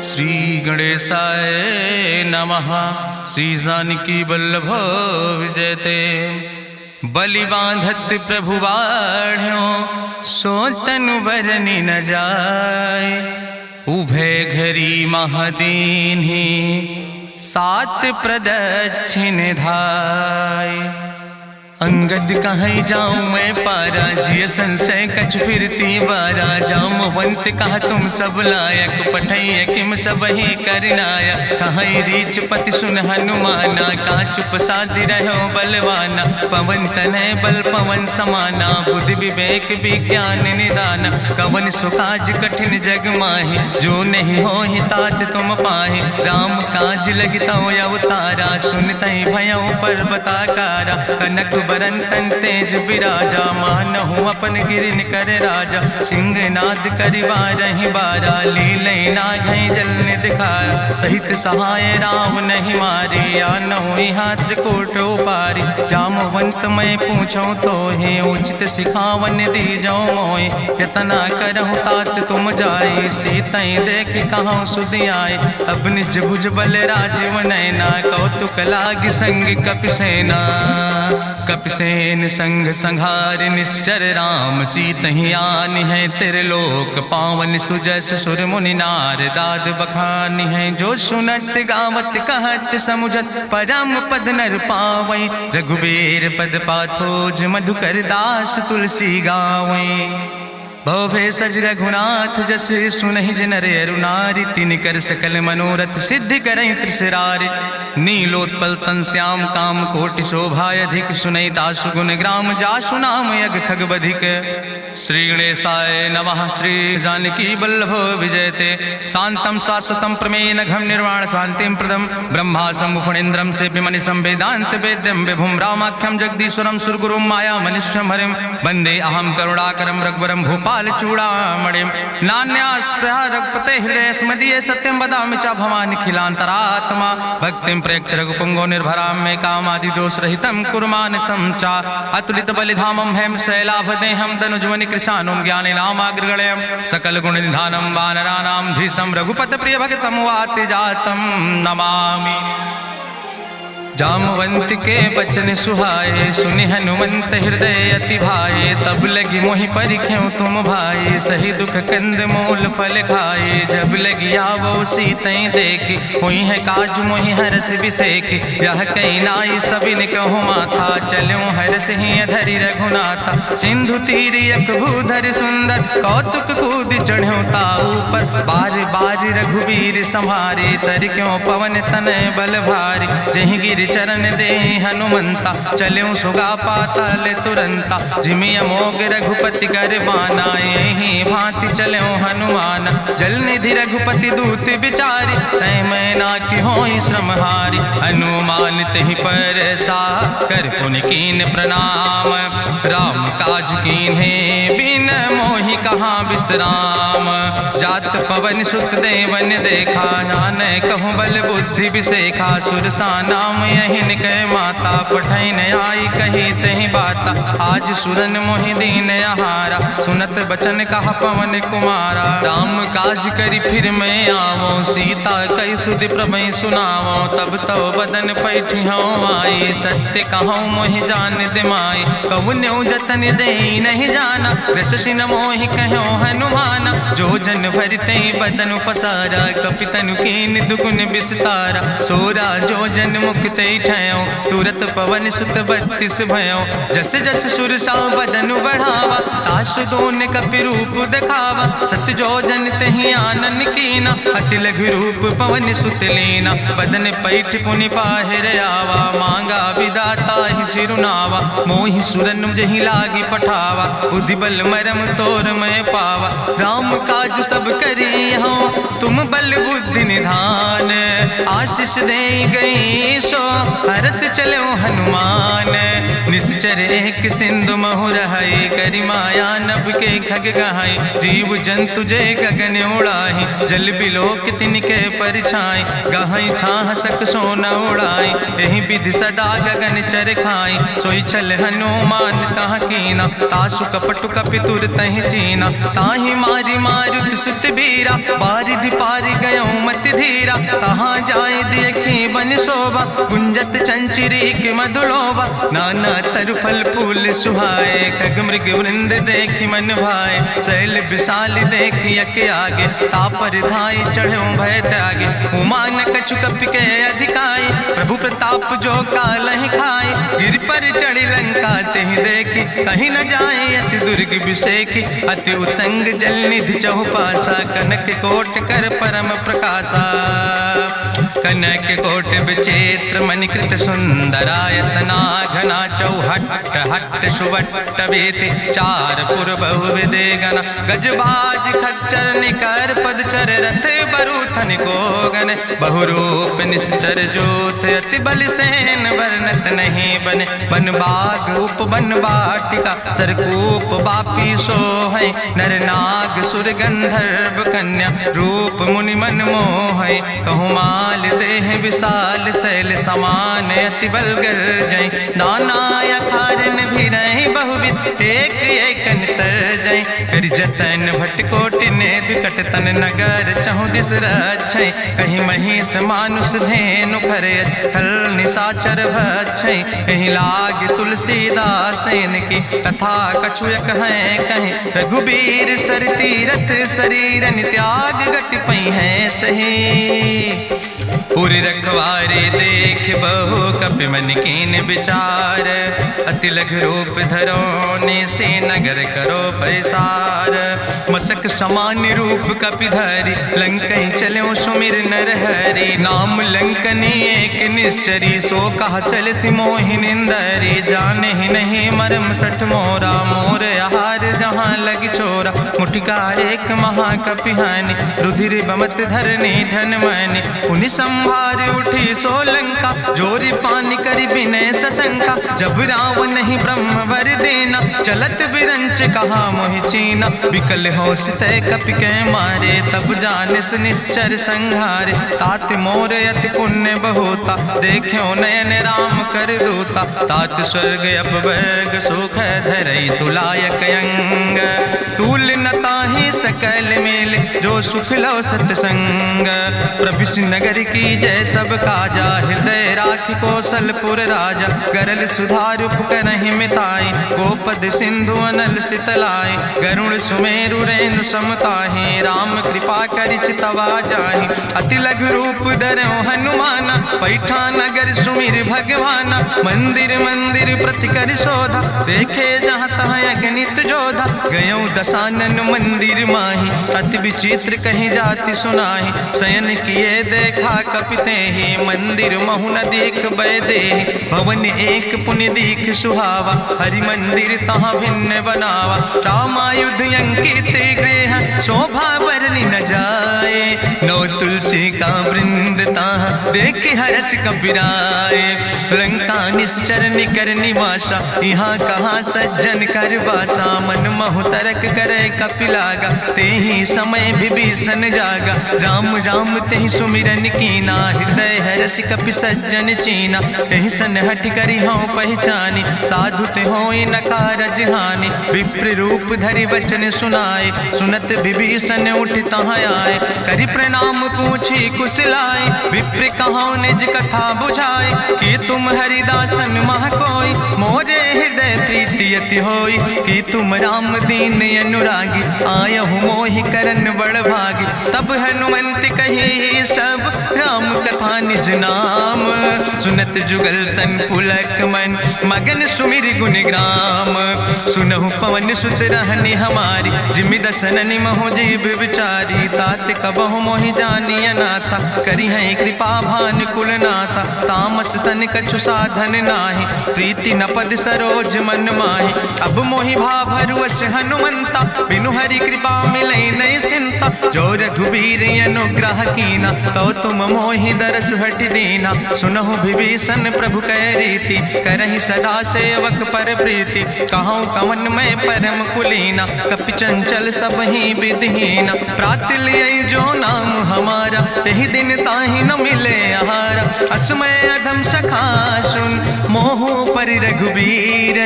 श्री गणेशाय नमः। श्री जानकी वल्लभ विजयते। बलि बांधत प्रभु बाढ़ो सो तनु बरनि न जाय। उभय घरी महादीन्हि सात प्रदक्षिण धाय। अंगद कहीं जाऊं मैं पारा जिय संशय कछ फिरती बारा। जामवंत कहा तुम सब लायक पठैय किम सब ही करनाया। कहीं रीच पति सुन हनुमाना कहा चुप साधि रहो बलवाना। पवन तनय बल पवन समाना बुद्धि विवेक विज्ञान निदान। कवन सुकाज कठिन जग माहि जो नहीं हो ही तात तुम पाहि। राम काज लगितो अवतारा सुनतहि भयो पर्वताकारा। कनक बरन तन तेज बिराजा मानहु अपन गिरिन कर राजा। सिंह नाद करिवा रही बारा लीलै नाघै जल निधिखारा। सहित सहाय राम नहीं मारे आनहु यहाँ त्रिकोट पारी। जामवंत मैं पूछो तो हे उचित सिखावन दी जाओ मोय। यतना करहु तात तुम जाए सीतै देख कहूँ सुधि आए। अब निज भुज बल राजीव नैना कौतुक लाग संग कपिसेना। कपिसेन संग संहार निश्चर राम सीतहि आनि है त्रिलोक पावन। सुजस सुर मुनि नार दाद बखानि है। जो सुनत गावत कहत समुझत परम पद नर पावै। रघुबीर पद पाथोज मधुकर दास तुलसी गावै। भवे सज रघुनाथ जस सुनहि जिनर अरुनारि। तिनकर सकल मनोरथ सिद्धि करहि त्रिसरारि। नीलोत्पल तन श्याम काम कोटि शोभाय अधिक। सुनहि दासु गुण ग्राम जासु नाम यज्ञ खग बधिक। श्री गणेशाय नमः। श्री जानकी वल्लभ विजयते। शांतम शाश्वतम प्रमेय नघम निर्वाण शांतिम प्रदम। ब्रह्मा शंभु फणीन्द्रम सेव्यमणि संवेदांत वेद्यम विभुम रामाख्यम जगदीश्वरम सुरगुरुम माया मनुष्यम हरिम। वंदे अहम करुणाकरम रघुवरम भूपाल चूड़ामणिम। नान्यास्पृहा रघुपते हृदय स्मदीये सत्यम वदामि च भवानि खिलांतरात्मा। भक्तिम प्रयच्छ रघुपुंगो निर्भराम मे कामादि दोष रहितम कुर्मान् समचा। अतुलित बलिधामम हेम शैलाभदेहम दनुजवनि कृशानुम ज्ञाने नामाग्रगण्यम। सकल गुण निधानम वानराणाम धीशम रघुपत प्रिय भक्तम वाति जातम नमामि। जामवंत के बचन सुहाए सुनि हनुमंत हृदय अति भाए। तब लगी मोहि परिख्यों तुम भाई सही दुख कंद मूल फल खाए। जब लगी आवो सीतै देखी हुई है काज मोहि हरस बिसेखी। यह कई नाई सबिन कहु माथा चलूं हरस ही अधरि रघुनाथा। सिंधु तीर यक भूधर सुंदर कौतुक कूद चढ़्यो ताऊ पर। बार बार रघुबीर संहारे तर क्यों पवन तनय बल भारी। जहि गिर चरण दे हनुमंता चल्यों सुगा पाताल तुरंता। जिमि अमोघ रघुपति कर बाना यही भांति चल्यों हनुमान। जल निधि रघुपति दूत बिचारी तय मैं ना कि होई श्रमहारी। हनुमान तहि पर सा कर पुनि कीन प्रणाम। राम काज कीन्हे बिन मोहि कहाँ विश्राम। जात पवन सुत देवन देखा नानय कहूँ बल बुद्धि बिसेखा। सुरसा नाम यहिन कह माता पठैन आई कही तहि बाता। आज सुरन मोहि दीन आहारा सुनत बचन कहा पवन कुमारा। राम काज करी फिर मैं आवो सीता कई सुधि प्रभै सुनावो। तब तो बदन पैठी हूँ आई सत्य कहूँ मोहि जान दिमाई। कहुन्यो जतन दे नहीं जाना रससिन मोहि कहो हनुमाना। जो जन भरते बदन पसारा कपितनु कीन दुगुन विस्तारा। सोरा जो जन मुक्ते ठयो तुरत पवन सुत 32 भयो। जस जस सुरसा बदन बढ़ावा तासु दोन कपि रूप दिखावा। सत जो जन तहि आनन कीना अति लघु रूप पवन सुत लीना। बदन पैठ पुनि पाहिर आवा मांगा विदाता ही सिरुनावा। मोहि सुरन जहि लागी पठावा बुद्धि बल मरम तोर मैं पावा। राम काज सब करी हो तुम बल बुद्धि निधान। आशीष दे गई सो हरस चलो हनुमान। निश्चर एक सिंधु महु रहाई करी माया नभ के खग गहाई। जीव जंतु जे गगन उड़ाही जल बिलोक तिनके परिछाई। गहाई छाह सक सोन उड़ाई यही विधि सदा गगन चर खाई। सोई छल हनुमान तह कीना तासु कपटु कपि तुर तहि चीना। ताहि मारी मारुत सुत बीरा बारिधि पारि गयो मति धीरा, तहाँ जाए देखी बन शोभा, गुंजत चंचरी के मधुलोभा, नाना तरु फल फूल सुहाए, खग मृग वृंद देखी मन भाए, शैल विशाल देखी यके आगे, तापर धाई चढ़ो भय त्यागे, उमान कछु कपि के अधिकाई, प्रभु प्रताप जो कालहि खाए, गिर पर चढ़ी लंका तेहि देखी, कहीं न जाए अति दुर्ग विषेखी, अति उतंग जल निधि चहुपासा, कनक कोट कर परम प्रकाशा, कनक कोट विचित्र मणिकृत सुंदरायतना, घना चौहट्ट हट्ट सुवट्ट वेति, चार पुर बहु विदे गण, गजबाज खच्चर निकर पदचर, रथ बरूथन को गण, बहुरूप निश्चर जोत, अति बल सेन वर्णत नहीं बने, बन बाग उप बन बाटिका, सरकूप बापी सोहै, नर नाग सुर गंधर्व कन्या, रूप मुनि मन मोहै, कहूँ माल देह विशाल, शैल समान अति बल गर्जै, नाना अखारन भी रही बहुविध, एक एकन तर जै, कर जतन भटकोटि ने विकट तन, नगर चहु दिस रक्षै, कहीं महिष मानुष धेनु खरे, खल निशाचर भक्षै, कहीं लाग तुलसीदास इनकी, कथा कछुयक है कहीं, रघुबीर सर तीरथ शरीरन, त्याग गति पई है सही, पूरी रखवारे देख बहु कपि मन कीन विचार, अति लघु रूप धरोने से नगर करो पैसार, मसक समान रूप कपि धरि, लंकई चलो सुमिर नर हरि, नाम लंकनी एक निश्चरी, सो कहा चल सिमोहि निंदरी, जाने ही नहीं मरम सठ मोरा, मोर आहार जहाँ लग चोरा, मुठिका एक महाकपि हानि, रुधिर बमत धरनी धन मनि, पुनि संभार उठी सोलंका, जोरी पानी करी विनय सशंका, जब रावण ही ब्रह्म वर देना, चलत बिरंच कहा मोहि चीना, विकल हो सितय कपि के मारे, तब जानिस निश्चर संहारे, तात मोर अति पुण्य बहुता, देखो नयन राम कर दूता, तात स्वर्ग अपवर्ग सुख धरई तुलायक अंग, तूल न ताहि सकल मेल, जो सुख लो सत्संग, प्रभिस नगर की जय सब काजा, हृदय राख कौशलपुर राजा, गरल सुधार उपकरहि मिताई, गोपद सिंधु अनल सितलाई, गरुण सुमेरु रेणु समताहि, राम कृपा करि चितवा जाहि, अति लघु रूप धरौ हनुमाना, पैठा नगर सुमिर भगवाना, मंदिर मंदिर प्रति कर शोधा, देखे जहाँ तहाँ अगणित जोधा, गयौ दशानन मंदिर माही, अति विचित्र कहीं जाति सुनाही, शयन किए देखा कपिते ही, मंदिर महु न देख बैदे, भवन एक पुनि दीख सुहावा, हरि मंदिर तहाँ भिन्न बनावा, रामायुध अंकित गृह, शोभा बरनी न जाए, नौ तुलसी का वृंद तहाँ देख हरस कपिराए, लंका निश्चर निकर निवासा, यहाँ कहाँ सज्जन कर बासा, मन महु तरक करे कपिलागा, ते ही समय विभीषण जागा, राम राम तेहि सुमिरन कीना, हृदय हरस कपि सज्जन चीना, तेहि सन हट करी हूँ पहचानी, साधु ते होई न कारज हानि, विप्र रूप धरि वचन सुनाए, सुनत विभीषण उठ तहाँ आए, करि प्रणाम पूछी कुशलाए, विप्र कहाँ निज कथा बुझाए, कि तुम हरिदासन मह कोई, मोरे हृदय प्रीति अति होई, कि तुम राम दीन अनुरागी, आयहु मोहि करन बड़ भागी, तब हनुमंत कही सब राम कथा निज नाम, सुनत जुगल तन पुलक मन, मगन सुमिर गुण ग्राम, सुनहु पवन सुत रहनी हमारी, जिमि दसननि महु जीव विचारी, तात कबहु मोहि जानी अनाथा, करी है कृपा भान कुल नाथा, तामस तन कछु साधन नाही, प्रीति न पद सरोज मन माही, अब मोहि भा भरुवश हनुमंता, बिनु हरि कृपा मिलै नहीं सिंता, जो रघुबीर अनुग्रह कीना, तो तुम मोहि दरस हट दीना, सुनहु विभीषण प्रभु कै रीति, करहि सदा सेवक पर प्रीति, कहूँ कवन मैं परम कुलीना, कपि चंचल सब ही विधिहीना, प्रात लियै जो नाम हमारा, तेहि दिन ताहि न मिले आहारा, असमय अधम सखा सुन, मोहु पर रघुबीर,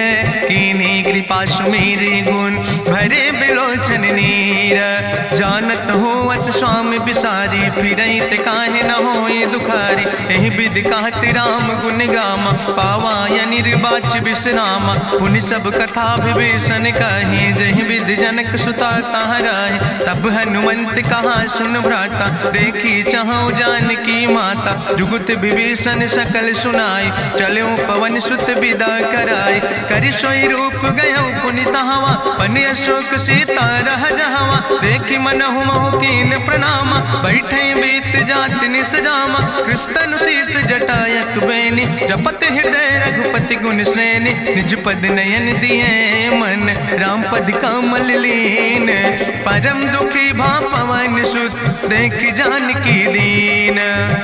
कीन्ही कृपा सुमेरि गुण, भरे बिलोचन नीर, जानत हूँ अस स्वामी बिसारी, फिरई ते काहे न होई दुखारी। एहि विधि कहत राम गुण गामा, पावा निर्बाच विश्रामा। पुनि सब कथा विभीषण कही, जहि विधि जनक सुता कहाँ रहे। तब हनुमंत कहा सुन भ्राता, देखी चाहूं जानकी माता। जुगुत विभीषण सकल सुनाई, चलो पवन सुत विदा कराई। करि सोई रूप गयो पुनि तहावा, बन अशोक सीता रह जहावा। देखी मनहु महु कीन प्रणामा, बैठे बीत जात निस जामा। कृष्ण शीस जटायक बेनी, जपत हृदय रघुपति गुण श्रेणी। निज पद नयन दिए मन, राम पद कमल लीन। परम दुखी भा पवन सुत, देख जानकी दीन।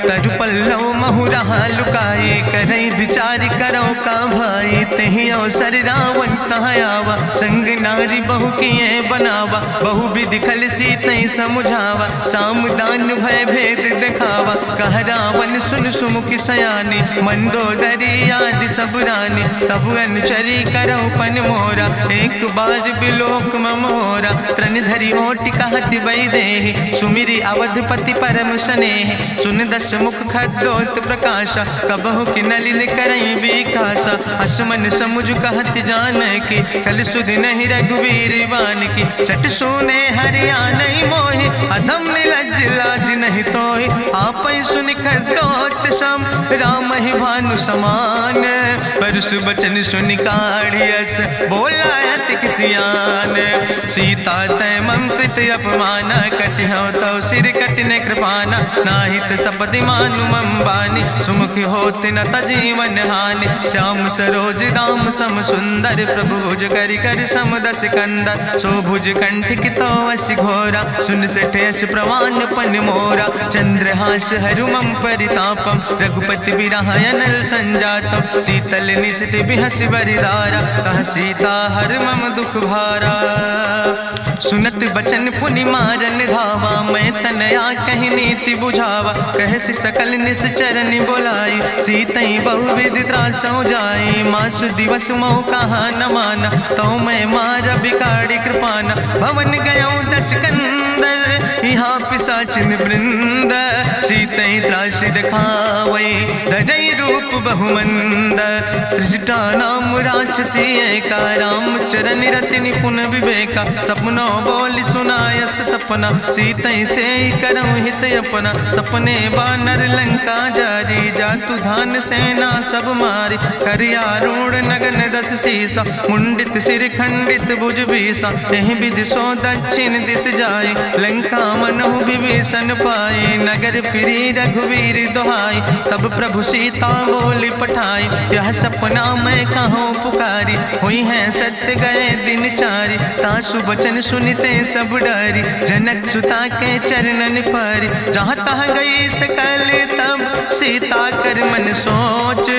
तरु पल्लव महु रहा लुकाई, करई विचार करो का भाई। तेहि अवसर रावण कहाँ आवा, संग नारी बहु किए बनावा। बहु विधि खल सीतै समुझावा, साम दान भय भेद दिखावा। कह रावण सुन सुमुखी सयानी, मंदोदरी आदि सब रानी। तब अनुचरी करो पन मोरा, एक बाज बिलोक ममोरा। त्रन धरि ओटि कहत बई देहि, सुमिरी अवधपति परम स्नेह। सुन दस मुख खद्योत प्रकाशा, कबहु कि नलिन करई बिकासा। असमन समुझ कहत जानकी, कल सुध नहीं रघुवीर बानकी। सट सुने हरिया नहीं मोहि, अधम निलज्ज लाज नहीं तोहि। आपै सुनि खद्योत सम, राम ही भानु समान। परसु बचन सुनि काढ़ियस, बोला अति किसियान। सीता तै मम कृत अपमाना, कटिहौ तौ सिर कटिने कृपाना। नाहित सपदि मानु मम बानी, सुमुख होत न तजीवन हानि। श्याम सरोज दाम सम सुंदर, प्रभु भुज करि कर सम दस कंदर। सो भुज कंठ कितो असी घोरा, सुन सठेस प्रवान पन मोरा। चंद्रहास हरु मम परितापम, रघुपति बिरह अनल संजातम। शीतल निशित बिहस बरिदारा, कह सीता हर मम दुख भारा। सुनत बचन पुनि मारन धावा, मैं तनया कहि नीति बुझावा। कहसि सकल निश्चरन बोलाई, सीतई बहुविधि त्रासौ जाई। मासु दिवस मोह कहा न माना, तो मैं मार बिकाड़ी कृपाना। भवन गयो दस कंदर, यहाँ पिशाचिन वृंद। सीतई त्रास दिखावै, धजई रूप बहुमंद। त्रिजटा नाम राक्षसी एका, राम चरण रति निपुण विवेका। सपनों बोल सुनायस सपना, सीतई से करऊँ हित अपना। सपने बानर लंका जारी, जातु धान सेना सब मारी। करियारूढ़ नगन दस सीसा, मुंडित सिर खंडित भुज बीसा। एहि विधि सो दक्षिण दिस जाय, लंका मनहु विभीषण पाए। नगर फिरी रघुवीर दुहाई, तब प्रभु सीता बोली पठाई। यह सपना मैं कहूँ पुकारी, हुई है सत्य गए दिन चारी। तासु बचन सुनते सब डरी, जनक सुता के चरणन पर। जहाँ तहाँ गई सकल तब, सीता कर मन सोच।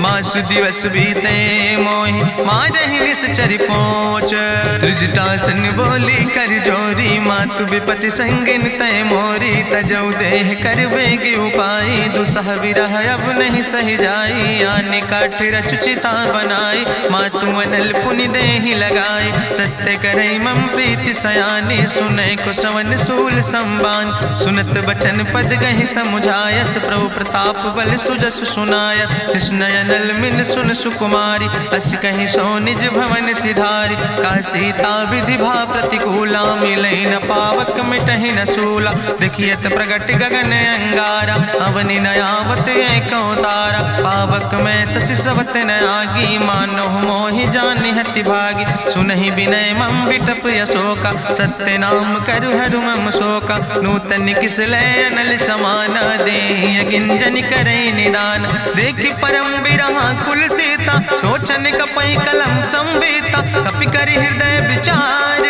मासु दिवस बीते मोहि, मारहि निश्चर पहुँच। त्रिजटासन बोली कर जोरी, मातु विपति संगिन तय मोरी। तजौ देह कर बेग उपाय, दुसह विरह अब नहीं सही जाई। आने काठ रचुचिता बनाई, मातु अनल पुनि देहि लगाई। सत्य करई मम प्रीति सयानी, सुनै को श्रवण सूल संबान। सुनत बचन पद गहि समुझायस, प्रभु प्रताप बल सुजस सुनाय। कृष्णयनल मिन सुन सुकुमारी, अस कहि सो निज भवन सिधारी। का सीता विधि भा प्रतिकूला, मिलै न पावक मिटहि न सूला। देखियत प्रगट गगन अंगारा, अवनि नयावत एको तारा। पावक में शशि स्रवत न आगी, मानो मोहि जानि हति भागी। सुनहि विनय मम विटप यशोका, सत्य नाम करु हरु मम शोका। नूतन किस लय अनल समाना, देहि गिंजन करई निदान। देखि परम बिरहा कुल सीता, सोचन कपई कलम संवेता। कपि करि हृदय विचार,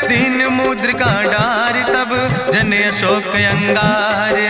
दीन मुद्रिका डार। तब जन अशोक अंगार,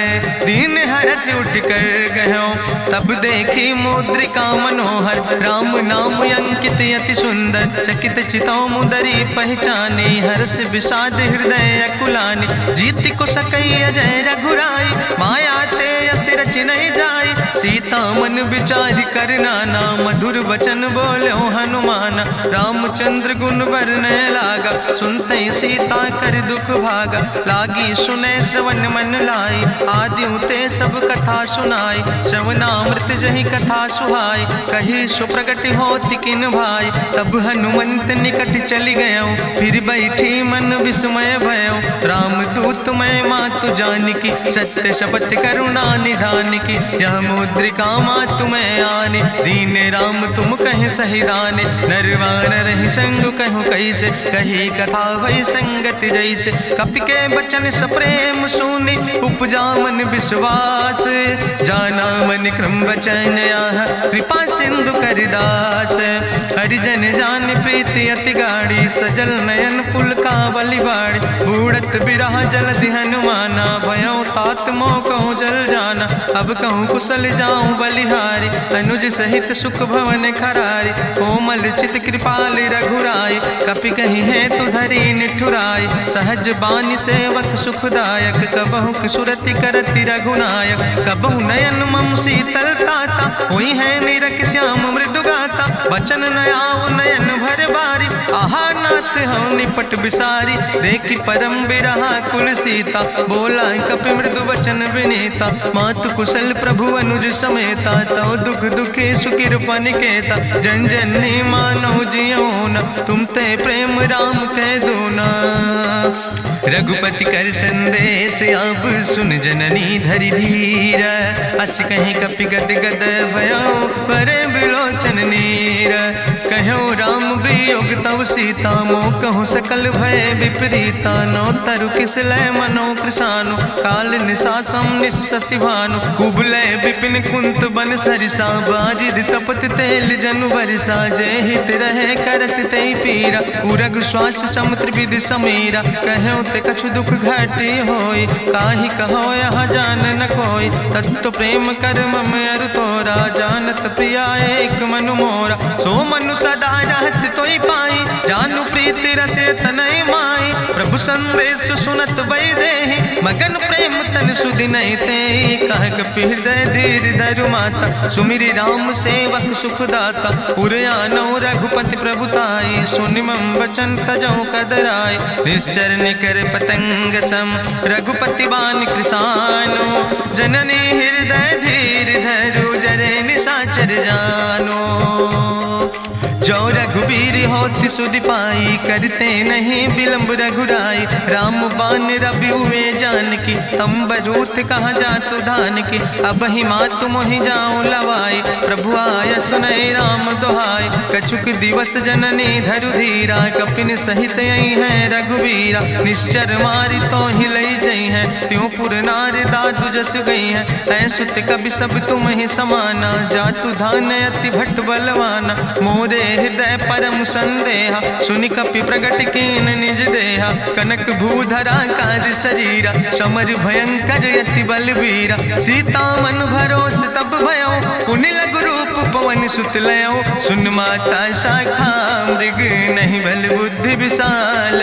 दीन हरस उठ कर गयो। तब देखी मुद्रिका मनोहर, राम नाम अंकित अति सुंदर। चकित चितौ मुदरी पहचानी, हर्ष विषाद हृदय अकुलानी। जीत को सकई अजय रघुराई, माया ते यस रच नहीं जाई। सीता मन विचार कर नाना, मधुर वचन बोलो हनुमान। रामचंद्र गुण वर्णय लागा, सुनते सीता कर दुख भागा। लागी सुने श्रवण मन लाई, आदि उते सब कथा सुनाई। श्रवणामृत जहि कथा सुहाई, कही सुप्रगट होति किन भाई। तब हनुमंत निकट चली गयो, फिर बैठी मन विस्मय भयो। राम दूत मैं मातु जानकी, सत्य शपथ करुणा निधान की। यह मुद्रिका मातु मैं आने, दीन राम तुम कहे सही दाने। नरवान रही संग कहूँ कैसे, कही कथा भई संगति जैसे। कपि के बचन सप्रेम सुनी, उपजा मन विश्वास। जाना मन क्रम वचन आह, कृपा सिंधु करिदास। हरिजन जान प्रीति अति गाड़ी, सजल नयन पुलकावली बाड़ी। बूढ़त बिरह जलधि हनुमाना, भयो तात मोह कहूँ जल जाना। अब कहूँ कुशल जाऊँ बलिहारी, अनुज सहित सुख भवन खरारी। कोमल चित कृपाल रघुराई, कपि कही है तु धरी निठुराई। सहज बानी सेवक सुखदायक, कबहु सुरति करति रघुनायक। कबहु नयन मम शीतल ताता, हुई है निरख श्याम मृदु गाता। वचन न आव नयन भर बारी, आहा नाथ हम निपट बिसारी। देखी परम बिरहा कुल सीता, बोला कपि मृदु वचन विनीता। मातु कुशल प्रभु अनुज समेता, तव दुख दुखी सुकृपा निकेता। जन जननी मानो जियो न, तुम ते प्रेम राम कह दो ना। रघुपति कर संदेश अब सुन जननी धरि धीर। अस कहीं कपि गद गद भयो, परे बिलोचन नीर। कहो राम वियोग तव सीता, मोह कहूँ सकल भय विपरीता। नौ तरु किस लय मनो कृशानु, काल निशासम निशि भानु। कुबलय विपिन कुंत बन सरिसा, बाजिद तपत तेल जनु बरिसा। जय हित रहे करत ते पीरा, उरग श्वास समुद्र विधि समीरा। कहो ते कछु दुख घटी होई, काहि कहो यहाँ जान न कोई। तत्व प्रेम कर मम अरु तोरा, जानत प्रिया एक मनु मोरा। सो मनु सदा रहत तोई पाई, जानु प्रीति रसे तनय माई। प्रभु संदेश सुनत वै देहि, मगन प्रेम तन सुधि नहीं ते। कह कपि हृदय धीर धरु माता, सुमिरि राम सेवक सुखदाता। पुर आनो रघुपति प्रभुताई, सुनि मम वचन तजौ कदराई। निश्चर निकर पतंग सम, रघुपति बान कृसानो। जननी हृदय धीर धरु, जरे निशाचर जानो। जो रघुवीर होति सुधि पाई, करते नहीं विलंब रघुराई। राम बान रवि हुए जानकी, तंबरूथ कहाँ जातु धान की। अब ही मातु मोहि जाऊँ लवाई, प्रभु आय सुनय राम दुहाई। कछुक दिवस जननी धरु धीरा, कपिन सहित आई है रघुवीरा। निश्चर मारी तो ही लई जई है, त्यों पुर नार दादु जस गई है। ऐसुत कवि सब तुम ही समाना, जातु धान अति भट्ट बलवाना। मोरे हृदय परम संदेहा, सुनि कपि प्रगट कीन निज देहा। कनक भूधरा काज शरीरा, समर भयंकर यति बलवीरा। सीता मन भरोस तब भयो, पुनि लघु रूप पवन सुत लयो। सुन माता शाखा मृग, नहीं बल बुद्धि विशाल।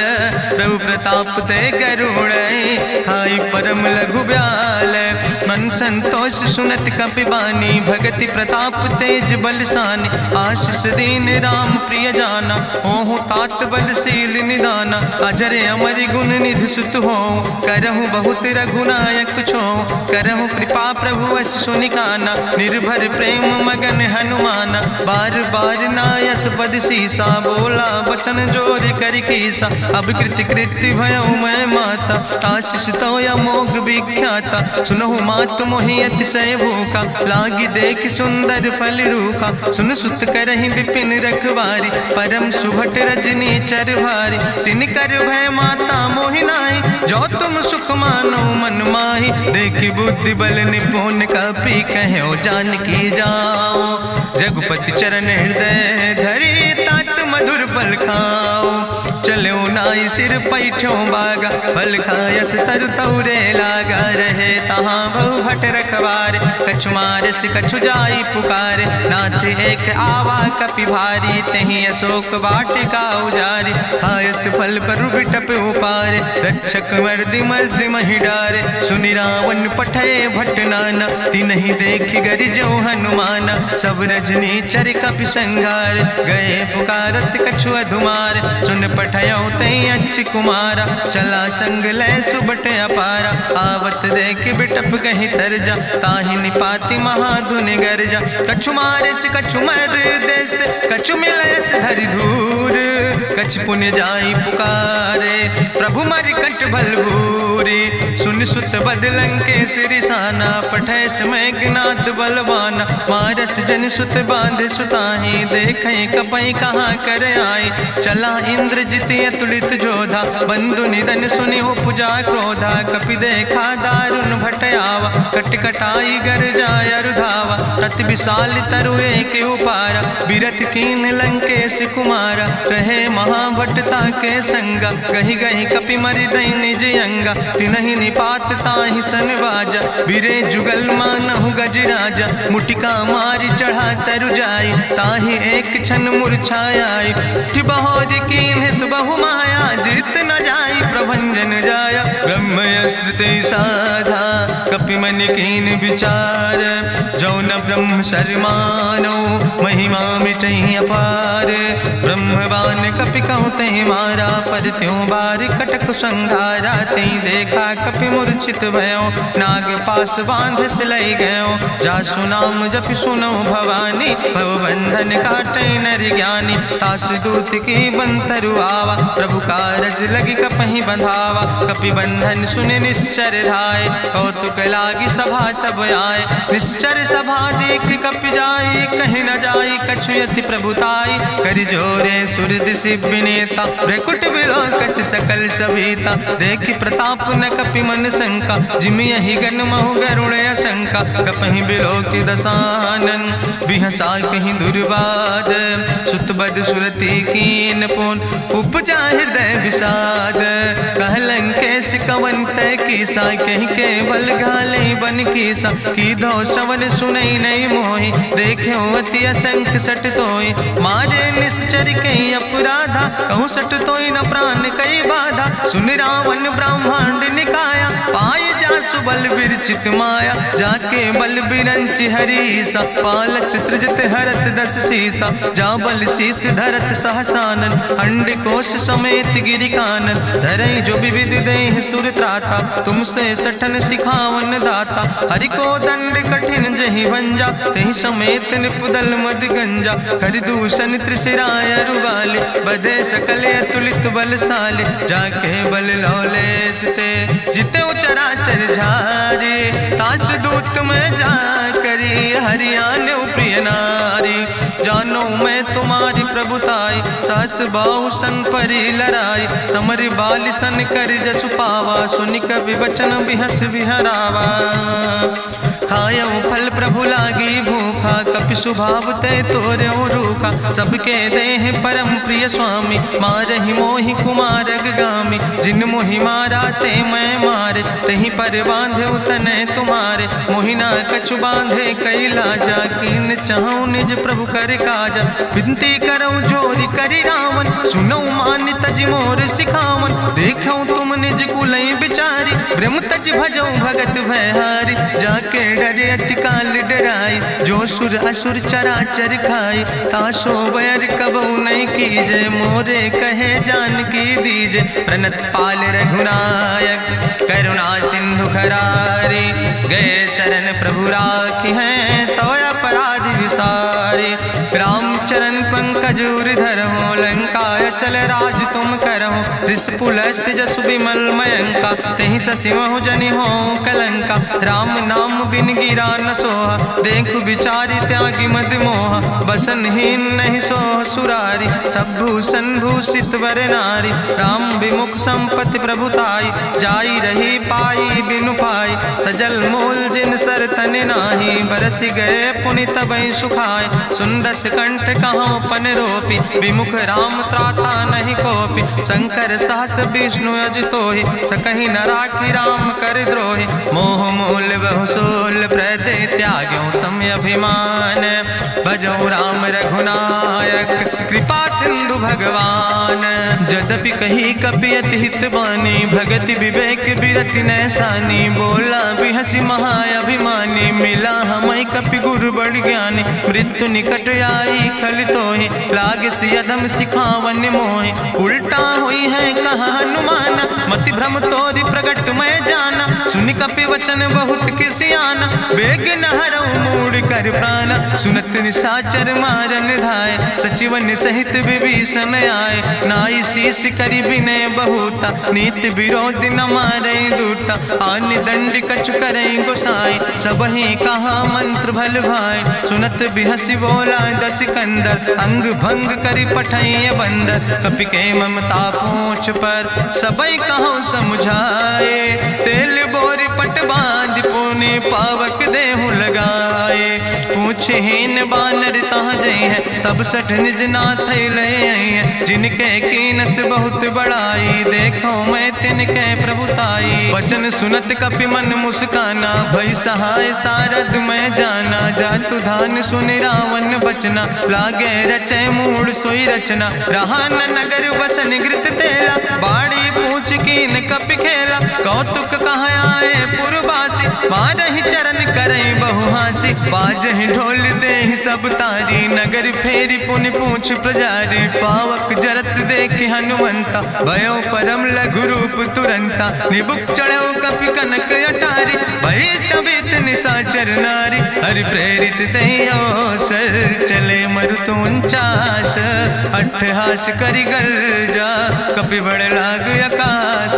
प्रभु प्रताप ते गरुड़, खाई परम लघु ब्याल। मन संतोष सुनत कपि बानी, भगति प्रताप तेज बलसानी। आशीष दीन राम प्रिय जाना, होहु तात बलशील निदाना। अजर अमर गुण निधि सुत हो, करहु बहुत रघुनायक छो। करहु कृपा प्रभु वश सुनिकाना, निर्भर प्रेम मगन हनुमाना। बार बार नायस पद सीसा, बोला वचन जोर कर कीसा। अब कृति कृति भयो मैं माता, आशीष तो अमोघ विख्याता। सुनहु मातु मोहि अतिशय भूखा, लागी देख सुंदर फल रूखा। सुन सुत करहि विपिन रखवारी, परम सुभट रजनी चर भारी। तिन कर भय माता मोहि नाहि, जो तुम सुख मानो मन माहि। देखि बुद्धि बल निपुण कपि, कहो जानकी जाओ। रघुपति चरण हृदय धरि, तात मधुर फल खाओ। चलो नाई सिर पैठो बागा, फल खायस तरु तौरे लागा। रहे तहाँ बहु भट रख गवार। कछु मारस कछु जाई पुकार, नाथ एक आवा कपि भारी। तहीं अशोक वाटिका उजारी, खायस फल पर बिटप उपार। रक्षक मर्दि मर्दि महि डार, सुनि रावण पठय भट्ट नाना। तिन्हि देखि गरिजौ हनुमाना, सब रजनी चर कपि संघार। गए पुकारत कछु अधुमार, सुन पठयौ तई अच्छ कुमारा। चला संग लय सुबट अपारा, आवत देख बिटप कहीं तरजा। ताहि निपाति महाधुनि गर्जा, कछु मारस कछु मर देस। कछु मिलयस धरि धूर, कछ पुण्य जाई पुकारे। प्रभु मरि कंठ भल भूरी, सुन सुत बदलंके सिरिसाना। पठय समय ज्ञात बलवाना, मारस जन सुत बांध सुताही। देखें कपई कहाँ कर आए, चला इंद्रजित अतुलित जोधा। बंधु निधन सुनि उपजा क्रोधा, कपि देखा दारुण भट आवा। कट कटाई गर जाय रुधावा, तत विशाल तरु एक उपारा। बिरथ कीन लंकेश कुमारा, रहे महाभटता के संगा। गहि गहि कपि मरि दई निज अंगा, तिन्हि निपात ताहि सन बाजा। बिरे जुगल मानहु गजराजा, मुटिका मारि चढ़ा तरु जाई। ताहि एक क्षण मूर्छाई, बहोर कीन्ह सुबहु माया। जीत न जाई प्रभंजन जाया, ब्रह्मयस्त्र ते साधा। कपि मन कीन विचार, जो न ब्रह्म शर्मानो। महिमा मिटई अपार, ब्रह्मवान कपि कहु तहि मारा। पर त्यों बार कटक संघारा, तई देखा कपि मूर्छित भयो। नाग पास बांध सिलई गयो, जासु नाम जपि सुनो भवानी। भव बंधन काटई नर ज्ञानी, तास दूत की बंतरु आवा। प्रभु कारज लगी कपहि बंधावा, कपि बंधन सुनि निश्चर धाय। कौतुक लागी सभा सब आए, निश्चर सभा देख कपि जाई। कहीं न जाई कछु यति प्रभुताई, करि जोरे सुर दिसि विनेता। भ्रकुट विलोकत सकल सभीता, देखि प्रताप न कपि मन शंका। जिमि यहि गन महु गरुण शंका, कपहि बिलोकि दसानन। बिहसा कहीं दुर्वाद, सुत बद सुरति कीन पुन। उपजा हृदय विषाद, कहलन कैस कवन तय कीसा। कहीं केवल घाले बन कीसा, की दो श्रवण सुनई नहीं मोहि। देखे अति असंख सट तोय, मारे निश्चर कई अपराधा। कहूँ सट तोय न प्राण कई बाधा, सुन रावण ब्रह्मांड निकाया। पाय जासु बल विरचित माया, जाके बल बिरंचि हरीसा। पालत सृजत हरत दस सीसा, जा बल शीस धरत सहसानन। अंड कोश समेत गिरि कानन, धरई जो विविध देह सुर त्राता। तुमसे सठन सिखावन दाता, हरि को दंड कठिन जहि भंजा। तहि समेत निपुदल मद गंजा, कर दूषण त्रिशिराय रुगाले। बधे सकल अतुलित बलशाले, जाके बल लौलेस ते। जिते चराचर झारे, तास दूत में जा करी। हरियाणा प्रिय नारी, जानो मैं तुम्हारी प्रभुताई। सास बाहु सन परी लड़ाई, समर बाल सन कर जसु पावा। सुनि कवि बचन बिहस बिहरावा, खायौ फल प्रभु लागी भूखा। कपि स्वभाव ते तोर्यो रूखा, सबके देह परम प्रिय स्वामी। मारहि मोहि कुमारग गामी, जिन मोहि मारा ते मैं मारे। तहीं पर बांधे तनै तुम्हारे, मोहिना कछु बांधे कई लाजा। कीन चाहूं निज प्रभु कर काजा, विनती करऊं जोरि करि रावण। सुनऊ मान तज मोर सिखावन, देखऊं तुम निज कुलई बिचारी। ब्रह्म तज भजऊं भगत भयहारी, जाके डरे अति काल डराई। जो सुर असुर चराचर खाई, तासो बैर कबऊ नहीं कीजे। मोरे कहे जान की दीजे, प्रणत पाल रघुनायक। करुणा सिंधु खरारी, गए शरण प्रभु राखी हैं। तो अपराध विसारी, रामचरण पंकज उर धरहु। लंकाय चल राज तुम करहु, रिसपुलस्त जसु विमल मयंका। तहि ससिमहु जनि हो कलंका, राम नाम बिन गिरा न सोहा। देखु विचारि त्यागी मद मोहा, बसनहीन नहीं सोह सुरारी। सब भूषण भूषित वर नारी, राम विमुख संपत्ति प्रभुताई। जाई रही पाई बिनु पाई, सजल मूल जिन सर तन नाही। बरस गए पुनि तबई सुखाय, सुंदस कंठ कहाँ पन रोपी। विमुख राम त्राता नहीं कोपी, शंकर सहस विष्णु अजितोहि। सकहि न राखि राम कर द्रोहि, मोह मूल बहु सोल प्रति। हम अभिमान। भजो राम रघुनायक कृपा सिंधु भगवान। यद्यपि कही कपि अति हित बानी, भगति विवेक बिरति नैसानी। बोला बिहसी महाअभिमानी, मिला हमें कपि गुरु बड़ ज्ञानी। मृत्यु निकट आई खल तोहि, लागे सियदम सिखावन मोहि। उल्टा हुई है कहा हनुमाना, मति भ्रम तोरि प्रगट मैं जाना। सुनि कपि वचन बहुत किसियाना, बेग न हरऊ मूढ़ कर प्राण। सुनत निशाचर मारन धाय, सचिवन सहित विभीषण आए। नाई शीस करि विनय बहुता, नीति विरोध न मारे दूता। आन दंड कछु करे गोसाई, सबहि कहा मंत्र भल भाई। सुनत बिहसी बोला दस कंदर, अंग भंग करि पठैय बंदर। कपि के ममता पूछ पर, सबई कहो समुझाए। तेल बोरी पट बांध पुनि, पावक देहु लगाए। पूछहीन बानर तहाँ जई है, तब सठ निज नाथ लय है। जिनके कीनस बहुत बड़ाई, देखो मैं तिनके प्रभुताई। वचन सुनत कपि मन मुस्काना, भई सहाय सारद मैं जाना। जातु धान सुनि रावण बचना, लागे रचे मूढ़ सोई रचना। रहा न नगर बसन घृत तेला, बाड़ी पूछ कीन कपि खेला। कौतुक कहाँ आए पुरवासी, मारहि चरण करई बहु हासी। बाजहि ढोल देहि सब तारी, नगर फेरी पुनि पूछ प्रजारी। पावक जरत देख हनुमंता, भयो परम लघु रूप तुरंता। निबुक चढ़ो कपि कनक अटारी, भई सबित निशाचर नारी। हरि प्रेरित दयो सर, चले मरुत 49। अट्ठहास करि गर्जा, कपि बड़ लाग आकाश।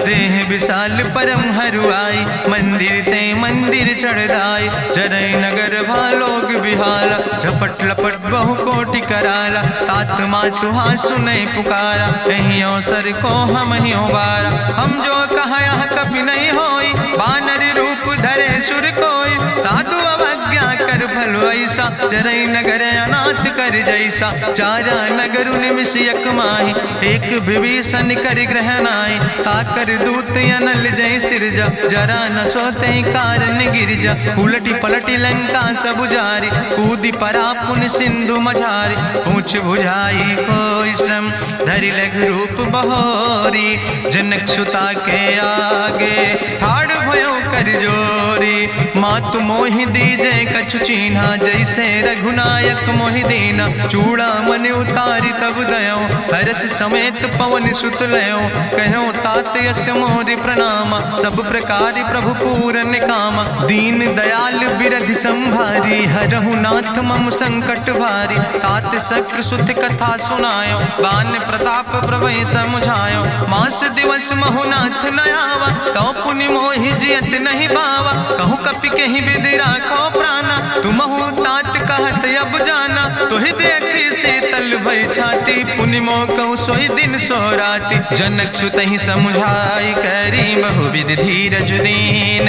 देह विशाल परम हरुआई, मंदिर ते मंदिर चढ़ाई। जरई नगर भालोग बिहाला, झपट लपट बहु कोटि कराला। तात मातु हाँ सुनै पुकारा, कहीं अवसर को हम ही उबारा। हम जो कहा यहाँ कभी नहीं होई, बानर रूप धरे सुर कोई। साधु अवज्ञा कर भलो ऐसा, जरई नगर अनाथ कर जैसा। चारा नगर निमिष यक माही, एक विभीषण कर ग्रह नाई। ताकर दूत अनल जय सिरजा, जरा न सोते कारण गिरजा। उलटी पलटी लंका सब जारी, कूदी परा पुन सिंधु मझारी। पूछ बुझाई कोई श्रम, धरि लघु रूप बहोरी। जनक सुता के आगे, ठाड़ भयो कर जोरी। मातु मोहि दीजे कछु चीन्हा, जैसे रघुनायक मोहि दीना। चूड़ा मन उतारी तब दयो, हरस समेत पवन सुत लयो। कहो तात यस मोरि प्रणामा, सब प्रकार प्रभु पूरन कामा। दीन दयाल बिरधि संभारी, हरहु नाथ मम संकट भारी। तात शक्र सुत कथा सुनायो, बान प्रताप प्रभय समुझायो। मास दिवस महुनाथ न आवा, तो पुनि मोहि जियत नहीं बावा। कहु कपि कहीं विधि राखो प्राणा, तुमहु तात कहत अब जाना। तुहि देखी शीतल भई छाती, पुनि मोह कहु सोई दिन सो राति। जनक सुतहि समुझाई, करी बहु विधि धीरज दीन।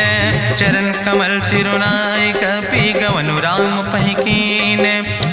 चरण कमल सिरुनाई, कपि गवनु राम पहि कीन।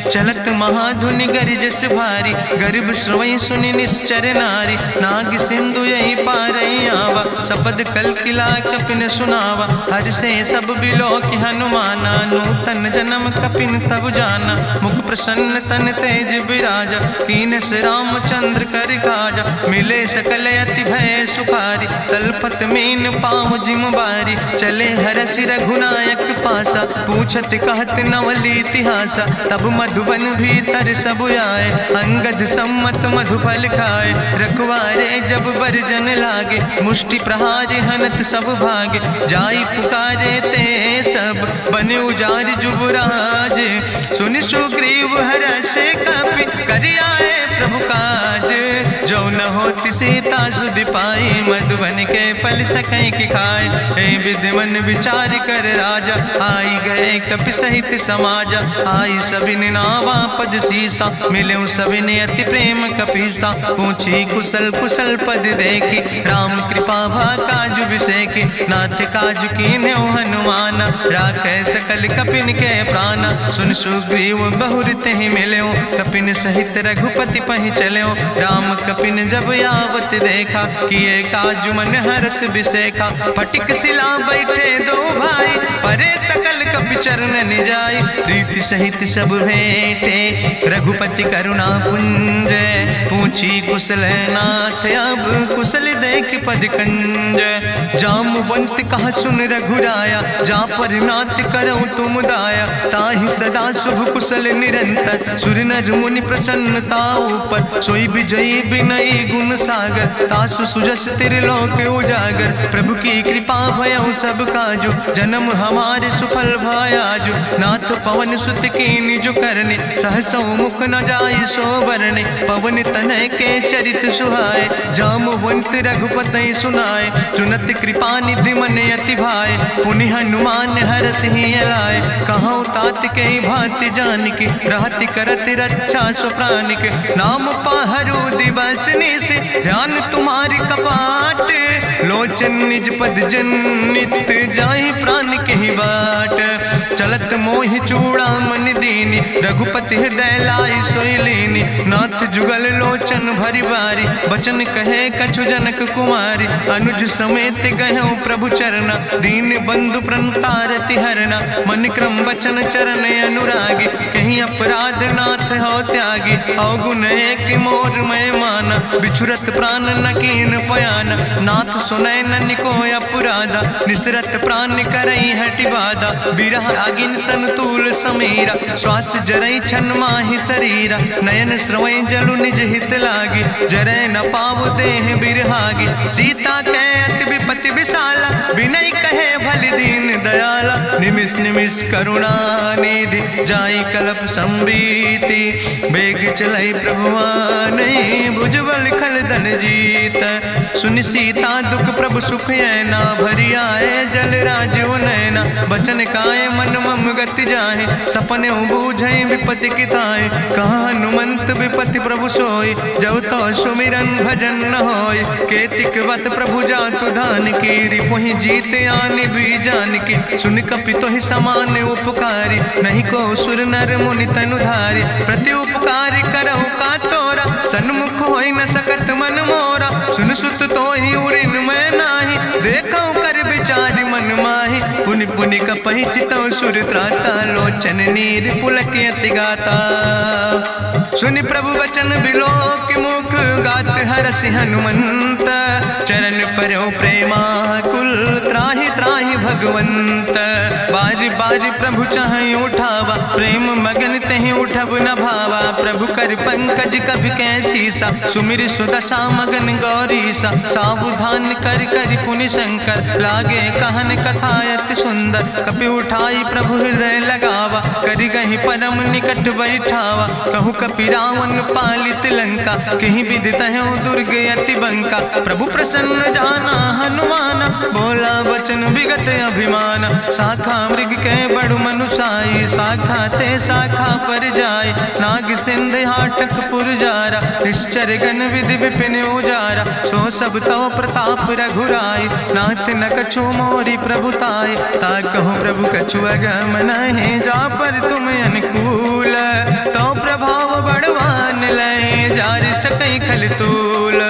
चलत महाधुनि गरिजस भारी, गर्भ श्रवई सुनि निश्चर नारी। नाग सिंधु यही पारई आवा, सपद कल किला कपिन सुनावा। हर से सब बिलो कि हनुमाना, नूतन जन्म कपिन तब जाना। मुख प्रसन्न तन तेज विराजा, कीनस रामचंद्र कर काजा। मिले सकल अति भय सुखारी, तलपत मीन पाँव जिम बारी। चले हरसि रघुनायक पासा, पूछत कहत नवल इतिहासा। तब मधुबन भीतर सब आए, अंगद सम्मत मधुफल खाए। रखवारे जब बरजन लागे, मुष्टि प्रहारे हनत सब भागे। जाई पुकारे ते सब, बने उजार जुबराज। सुनि सुग्रीव हरषे कपि, करि आए प्रभु काज। जो न होति सीता सुधि पाई, मधुबन के फल सकै कि खाए। ए विधि मन विचार कर राजा, आई गए कपि सहित समाजा। आई सबिन नावा पद सीसा, मिले सबिन अति प्रेम कपीसा। पूछी कुशल कुशल पद देखी, राम कृपा भा काजु बिसेकी। नाथ काजु कीन्हे हनुमाना, राखै सकल कपिन के प्राणा। सुन सुग्रीव बहुर तेहि मिल्यो, कपिन सहित रघुपति पहि चल्यो। राम कपिन जब आवत देखा, किए काजु मन हरस बिसेखा। फटिक सिला बैठे दो भाई, परे सकल कपि चरण निजाय, प्रीति सहित सब भेंटे रघुपति करुणा पुंज, पूछी कुशल नाथ अब कुशल देख पद कंज, जामवंत कहा सुन रघुराया, जा पर नाथ करऊं तुम दाया, ताहि सदा शुभ कुशल निरंतर, सुर नर मुनि प्रसन्नता ऊपर, सोई विजयी विनयी गुण सागर, तासु सुजस त्रिलोक उजागर, प्रभु की कृपा भयउ सब काजु, जन्म हमारे सुफल भयाजु, नाथ पवन सुत की निज करने, सहसो मुख न जाय सो बरने, पवन तनय के चरित सुहाए, जामवंत रघुपति सुनाए, चुनत कृपा निधि मन अति भाए, पुनि हनुमान हरष ही लाए, कहूँ तात के भांति जान के, रहति करत रक्षा सो प्राण के, नाम पाहरु दिवस से, ध्यान तुम्हारी कपाट, लोचन निज पद जनित जाहि प्राण के ही बाट, चलत मोहि चूड़ा मन दीनी, रघुपति हृदय लाई सोई लीनी, नाथ जुगल लोचन भरि बारी, बचन कहे कछु जनक कुमारी, अनुज समेत गहु प्रभु चरना, दीन बंधु प्रणतारति हरना, मन क्रम वचन चरण अनुरागी, कहीं अपराध नाथ हो त्यागी, अवगुण एक मोर मैं माना, बिछुरत प्राण न कीन पयाना, नाथ सुनय न को अपराधा, निसरत प्राण करई हटि बाधा, बिरह अगिन तन तूल समीरा, श्वास जरई छन माहि शरीरा, नयन श्रवई जलु निज हित लागी, जरय न पाव देह बिरहागी, सीता कै अति विपति विशाला, विनय कहे भलि दीन दयाला, निमिष निमिष करुणा निधि, जाई कल्प संबीति, बेग चलई प्रभुआनै, भुजबल खल धन जीत, सुनि सीता दुख प्रभु सुख ऐना, भरि आए जल राज नैना, बचन काय मन मम गति जाहे, सपने बूझई विपति किताए, कहा हनुमंत विपति प्रभु सोई, जब तो सुमिरन भजन न होय, केतिक वत प्रभु जातु धान की, रिपुहि जीत आने भी जान की, सुन कपि तोहि समान उपकारी, नहीं को सुर नर मुनि तनु धारी, प्रति उपकारी करहु का तोरा, सन्मुख होई न सकत मन मोरा, सुन सुत तोहि उरिन मैं नाही, देखौ कर विचारि मन माहि, पुनि पुनि कपहि चितौ सुर त्राता, लोचन नीर पुलक अति गाता, सुनि प्रभु वचन बिलोक मुख, गात हरसि हनुमंत, चरण परौ प्रेमाकुल, त्राहि त्राहि भगवंत, बाज बाज प्रभु चाहि उठावा, प्रेम मगन तहि उठब न भावा, प्रभु कर पंकज कभि कैसीसा, सुमिर सुदशा मगन गौरीसा, सावधान कर कर पुनि शंकर, लागे कहन कथा अति सुंदर, कपि उठाई प्रभु हृदय लगावा, करि गहि परम निकट बैठावा, कहु कपि रावण पालित लंका, कहीं विधि तहु दुर्ग अति बंका, प्रभु प्रसन्न जाना हनुमाना, बोला वचन विगत अभिमाना, शाखा मृग के बड़ु मनुसाई, शाखा ते शाखा पर जाय, नाग सिंध हाटक पुरजारा, निश्चर गण विधि विपिन उजारा, सो सब तव प्रताप रघुराई, नाथ न कछु मोरी प्रभुताय, ताकहु प्रभु कछु अगम नहीं, जा पर तुम अनुकूल, तो प्रभाव बड़वान लय, जारि सकई खल तूल,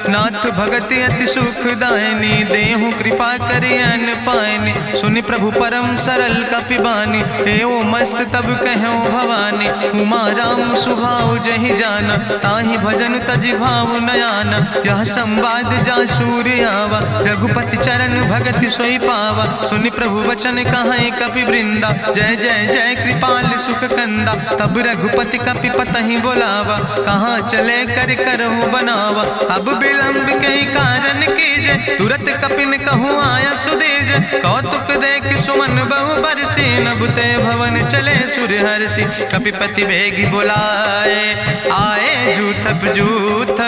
नाथ भगति अति सुखदायनी, देहु कृपा करि अन पायनि, सुनि प्रभु परम सरल कपिबानी, एवं मस्त तब कहूँ भवानी, उमा राम सुभाव जहि जाना, ताहि भजन तजि भाव नयाना, यह संवाद जा सूर्य आवा, रघुपति चरण भगति सोई पावा, सुनि प्रभु वचन कहाई कपि वृंदा, जय जय जय कृपाल सुख कंदा, तब रघुपति कपि पतहि बोलावा, कहाँ चले कर करहु बनावा, अब विलंब कई कारण कीजे, तुरत कपिन कहूँ आया सुदेज, कौतुक देख सुमन बहु बरसी, नभते भवन चले सूर्य हर्षि, कपिपति बेगी बुलाए, आए जूथ जूथ,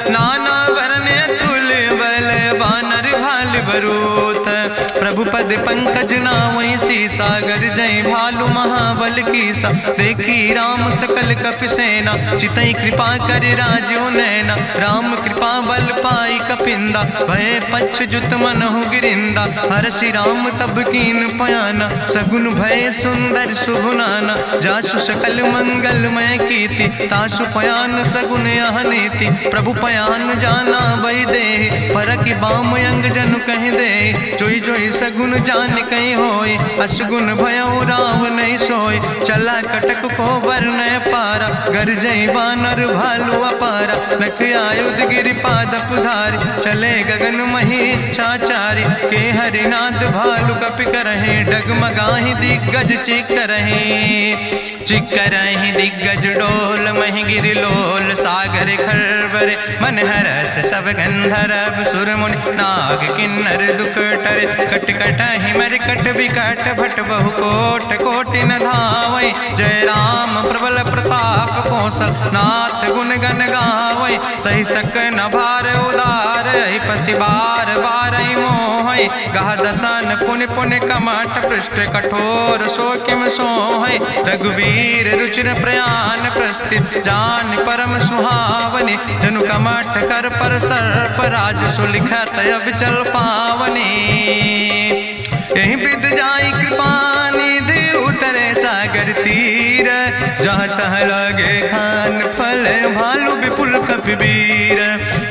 नाना वर्ण तुल बल, बानर भाल बरूथ, प्रभु पद पंकज नावै सी, सागर जय भालु महाबल कीसा, देखी राम सकल कपि सेना, चितई कृपा कर राजो नैना, राम कृपा बल पाई कपिंदा, भय पक्ष जुत मनहु गिरिंदा, हरषि राम तब कीन पयाना, सगुन भय सुंदर शुभनाना, जासु सकल मंगलमय कीर्ति, तासु पयान सगुन अहनीति, प्रभु पयान जाना बई दे, परकि बाम अंग जनु कहि दे, जोई जोई सगुन जान कहि होय, 10 गुण भयो राव नहीं सोय, चला कटक को वर्ण पारा, गरजई बानर भालू अपारा, नख आयुध गिरि पादप धारी, चले गगन मही इच्छाचारी, के हरिनाद भालू कपि करहि, डगमगाहि दिग्गज चिक करहि दिग्गज डोल, महि गिरि लोल सागर खरबर, मन हरस सब गंधर्व सुर मुनि, नाग किन्नर दुख टरे, कट कटहि मरकट विकट, भट बहु कोट कोटि न धावै, जय राम प्रबल प्रताप कौशल, नाथ गुण गण गावै, सही सक न भार उदार, पति बार बार मोह, गह दसन पुनि पुनि कमठ, पृष्ठ कठोर सो किम सोहै, रघुवीर रुचिर प्रयाण प्रस्थित, जान परम सुहावनी, जनु कमठ कर पर सर्प राज, सुलिखत अविचल पावनी, यही विद जाई कृपा निधि, उतरे सागर तीर, जहाँ तह लगे खान फल, भालू विपुल कपिवीर,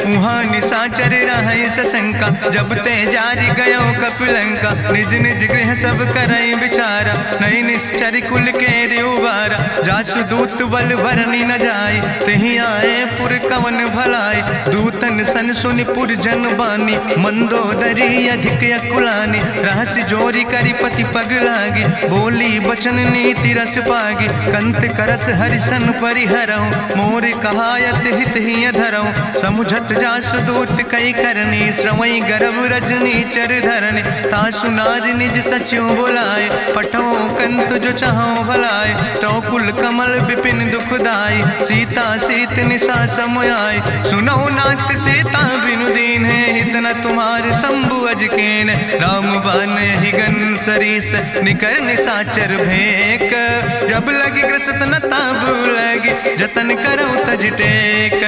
उहाँ निशाचर रहै सशंका, जब ते जारी गयो कपिलंका, निज निज गृह सब करई विचारा, नहीं निश्चर कुल के उबारा, जासु दूत बल भरनी न जाय, तेहि आए पुर कवन भलाई, दूतन सन सुनि पुर जन बानी, मंदोदरी अधिक अकुलानी, रहस्य जोरी करी पति पग लागी, बोली बचन नीति रस पागी, कंत करस हरिसन परिहरऊँ, मोर कहायत हित ही धरऊँ, समुझत जासु दूत कई करनी, श्रवई गर्भ रजनी चर धरनी, तासु नाज निज सचिव बुलाए, पठो कंत जो चाहो भलाए, तो कुल कमल विपिन दुखदाई, सीता सीत निशा समयाय, सुनो नाथ सीता बिनु दीन है, हित न तुम्हार शंभु अजकेन, राम बान ही गन सरीस, निकर निशाचर भेक, जब लगी ग्रसत न तब लगी, जतन करो तज टेक,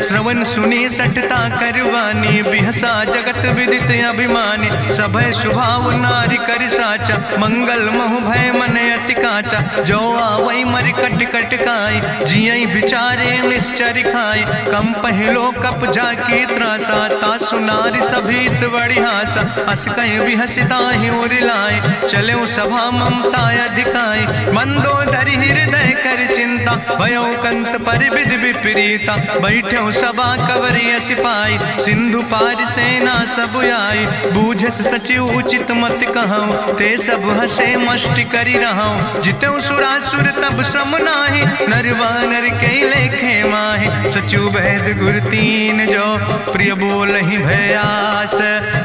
श्रवण सुनी सठता करवानी, बिहसा जगत विदित अभिमानी, सभय शुभाव नारी कर साचा, मंगल महु भय मन अति काचा, जो आवै मर कट कट काई, जियई विचारे निश्चर खाई, कम पहलो कप जाकी त्रासा, तासु नारी सभीत बड़ी हासा, हस कहीं विहसिता ही उरिलाए, चले सभा ममता अधिकाई, मंदोदरी हृदय कर चिंता, भयो कंत पर विधि विपरीता, बैठो सभा कवरिय सिपाही, सिंधु पार सेना सब आई, बूझस सचिव उचित मत कहूँ, ते सब हसे मष्ट करी रहूँ, जितौ सुरासुर तब श्रम नाही, नर वानर के लेखे माहि, सचिव वैद गुर तीन जो, प्रिय बोलहि भयास,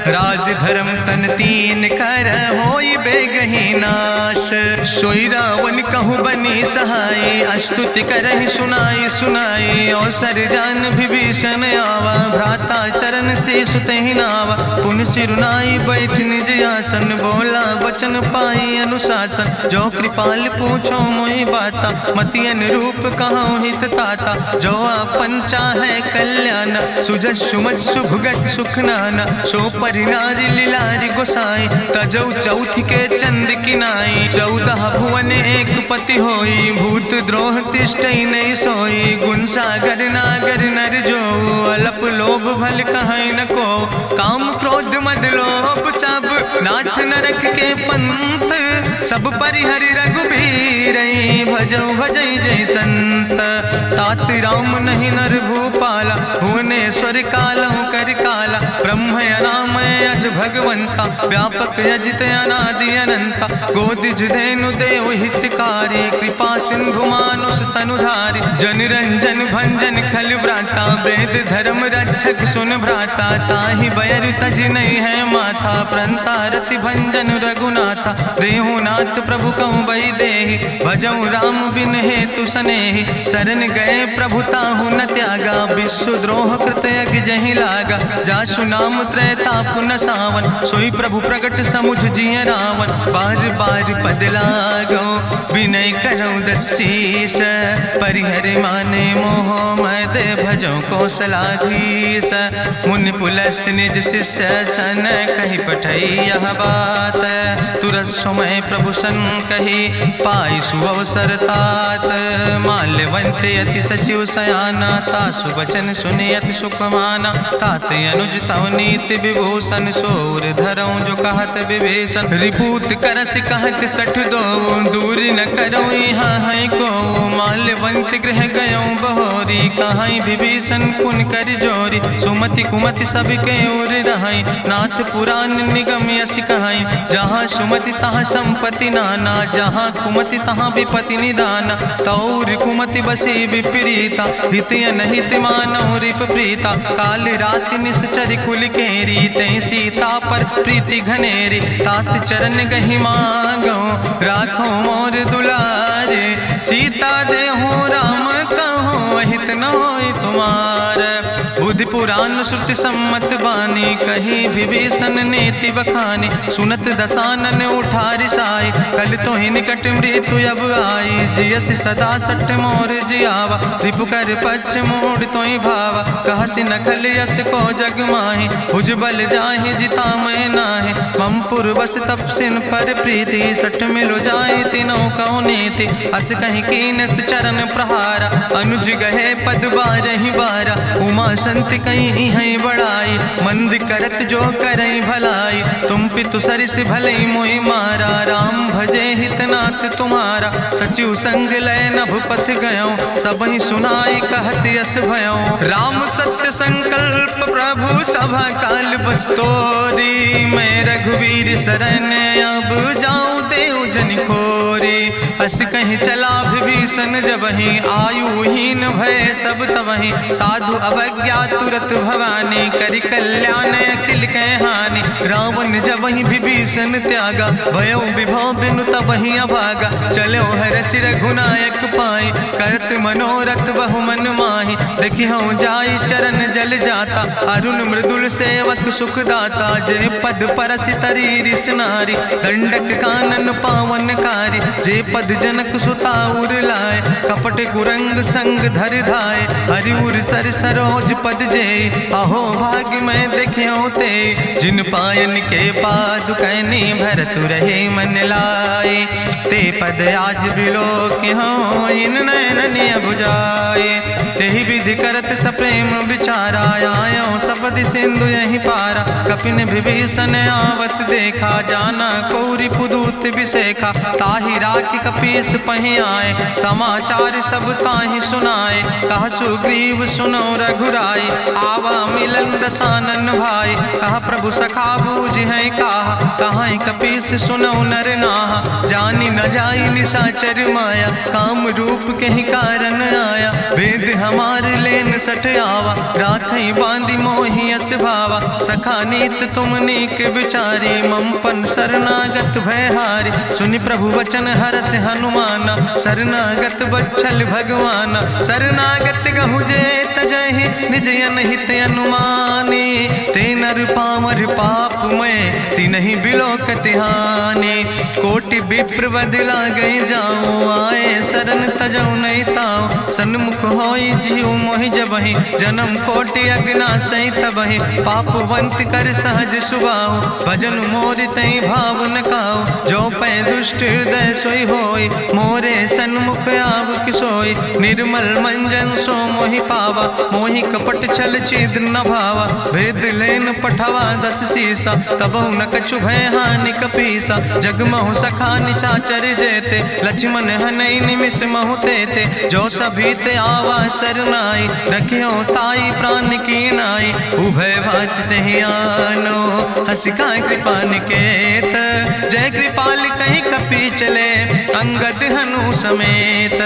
राज धर्म तन तीन कर, होई बेगहि नाश, सोई रावण कहूँ बनी सहाय, अस्तुति करहि सुनाई सुनाई, अवसर जान विभीषण आवा, भ्राता चरण से सुतहि नावा, पुन सिरुनाई बैठ निज आसन, बोला वचन पाई अनुशासन, जो कृपाल पूछो मोहि बाता, मति अनुरूप कहूँ हित ताता, जो आपन चाहे कल्याण, सुजस सुमत सुभगत सुख नाना, सो परिनारी लीलारी गोसाई, तजौ चौथ के चंद किनाई, 14 भुवन एक पति होई, भूत द्रोह तिष्ठई नहीं सोई, गुण सागर नागर नर जो, अलप लोभ भल कहीं न को, काम क्रोध मद लोभ सब, नाथ नरक के पंथ, सब परिहरि रघुबीर, भजौ भजै जय संत, तात राम नहीं नर भूपाला, भुवनेश्वर कालहु कर काला, ब्रह्म अनामय अज भगवंता, व्यापक अजित अनादि अनंता, गोदिज धेनु देव हितकारी, कृपा सिंधु मानुष तनुधारी, जन रंजन भंजन खल व्राता, वेद धर्म रक्षक सुन भ्राता, ताहि बयर तज नहीं है माथा, प्रंता रति भंजन रघुनाथा, देहु नाथ प्रभु कहूँ बही देहि, भजऊ राम बिन हेतु सनेहि, शरण गए प्रभु ताहु न त्यागा, विश्व द्रोह कृत यज्ञ जहि लागा, जासु नाम त्रैताप न सावन, सोई प्रभु प्रगट समुझ जिय रावण, बार बार पद लागो विनय करऊँ दसीस, परिहर माने मोह मद, भजो कौशलाधीश, मुनि पुलस्त निज शिष्य सन, कही पठई यह बात, तुरत समय प्रभु सन कही, पाई सुअवसर तात, माल्यवंत यति सचिव सयाना, तासु वचन सुनि अति सुख माना, तात अनुज तव नीति विभूषण सोर धरऊं जो कहत विभीषण रिपूत करस कहत सठ दो दूर न करो यहाँ है को माल्यवंत गृह गयो बहोरी कहाई विभीषण पुन कर जोरी सुमति कुमति सब के ओर रहाई नाथ पुराण निगम यश कहाई जहाँ सुमति तहाँ संपत्ति नाना जहाँ कुमति तहाँ विपति निदाना तौर कुमति बसी विपरीता हित अनहित मानव रिप प्रीता काल रात निश्चर कुल केरी तै सीता पर प्रीति घनेरी तात चरण गहि मांगो राखो मोर दुलारे सीता देहो राम कहो हित न होय तुम्हार बुद्धि पुराण श्रुति सम्मत बानी कही विभीषण नेति बखानी सुनत दसानन उठारि साई कल तो ही निकट मृत्यु अब आई जियस सदा सट मोर जियावा रिपु कर पच्छ मोड़ तो ही भावा कहसी नखल यस को जग माही भुजबल जाहि जिता मैं नाहि मम पुरबस तपसिन पर प्रीति सठ मिलो जाए तीनों कौ नीति अस कहीं कीनस चरण प्रहारा अनुज गहे पद बारहि बारा उमा संति कहीं है बड़ाई मंद करत जो करई भलाई तुम पितु सरिस भले मोहि मारा राम भजे हितनाथ तुम्हारा सचिव संग लय नभ पथ गयो सब ही सुनाई कहत यस भयो राम सत्य संकल्प प्रभु सभा काल बस्तोरी मैं रघुवीर शरण अब जाऊं देव जन खोरी अस कहीं चला विभीषण जबहि आयुहीन भय सब तबहि साधु अवज्ञा तुरत भवानी करि कल्याण अखिल के हानि रावण जबहि विभीषण त्यागा भयो विभव बिनु तबहि अभागा चलो हरसि रघुनायक पाई करत मनोरथ बहु मन माहि देखियो जाई चरण जल जाता अरुण मृदुल सेवक सुख दाता जे पद परसि तरी रिस नारी दंडक कानन पावन कारी जे पद जनक सुताउर लाए कपट कुरंग संग धर धाय हरिउर सर सरोज पद जे अहो भाग्य मैं देखियो ते जिन पायन के पादु कहनी भरत रहे मन लाए ते पद आज बिलो के हो इन नयन बुझाए तेहि विधि करत सप्रेम विचारा आयो सपदि सिंधु यही पारा कपिन विभीषण आवत देखा जाना कौरि पुदूत विशेखा ताहि राखी कपीस पहि आए समाचार सब ताहि सुनाए कहा सुग्रीव सुनो रघुराई आवा मिलन दसानन भाई कहा प्रभु सखा बूझ है कहा कपीस सुनो नर नाहा जानी न जाई निशाचर माया काम रूप के ही कारण आया वेद हमार लेन सठ आवा राखई बांधी मोहि अस भावा सखा नीत तुम नीक विचारी मम पन शरणागत भयहारी सुनि प्रभु वचन हरस हनुमान शरणागत बच्छल भगवान शरणागत गहु जे तजहि निज अनहित अनुमानी ते नर पामर पाप में तिन्हि बिलोकति हानि कोटि विप्र बदला गई जाऊं आए शरण तजौ नहीं ताऊं सन्मुख होई जीव मोहि जबहि जन्म कोटि अग्ना सही तबहि पापवंत कर सहज सुभाऊ भजन मोर तई भाव न काऊ जो पै दुष्ट हृदय सोई होई मोरे सन्मुख आव किसोई निर्मल मंजन सो मोहि पावा मोहि कपट छल छिद्र न भावा भेद लेन पठवा 10 सीसा तबहु न कछु भय हानि कपीसा जगमहु सखा निचाचर जेते लक्ष्मण हनई निमिष महु तेते जो सभी ते आवा सरनाई रखियो ताई प्राण की नाई उभय भात तेहि आनो हसिका कृपा निकेत जय कृपाल कहीं कपी चले अंगद हनु समेत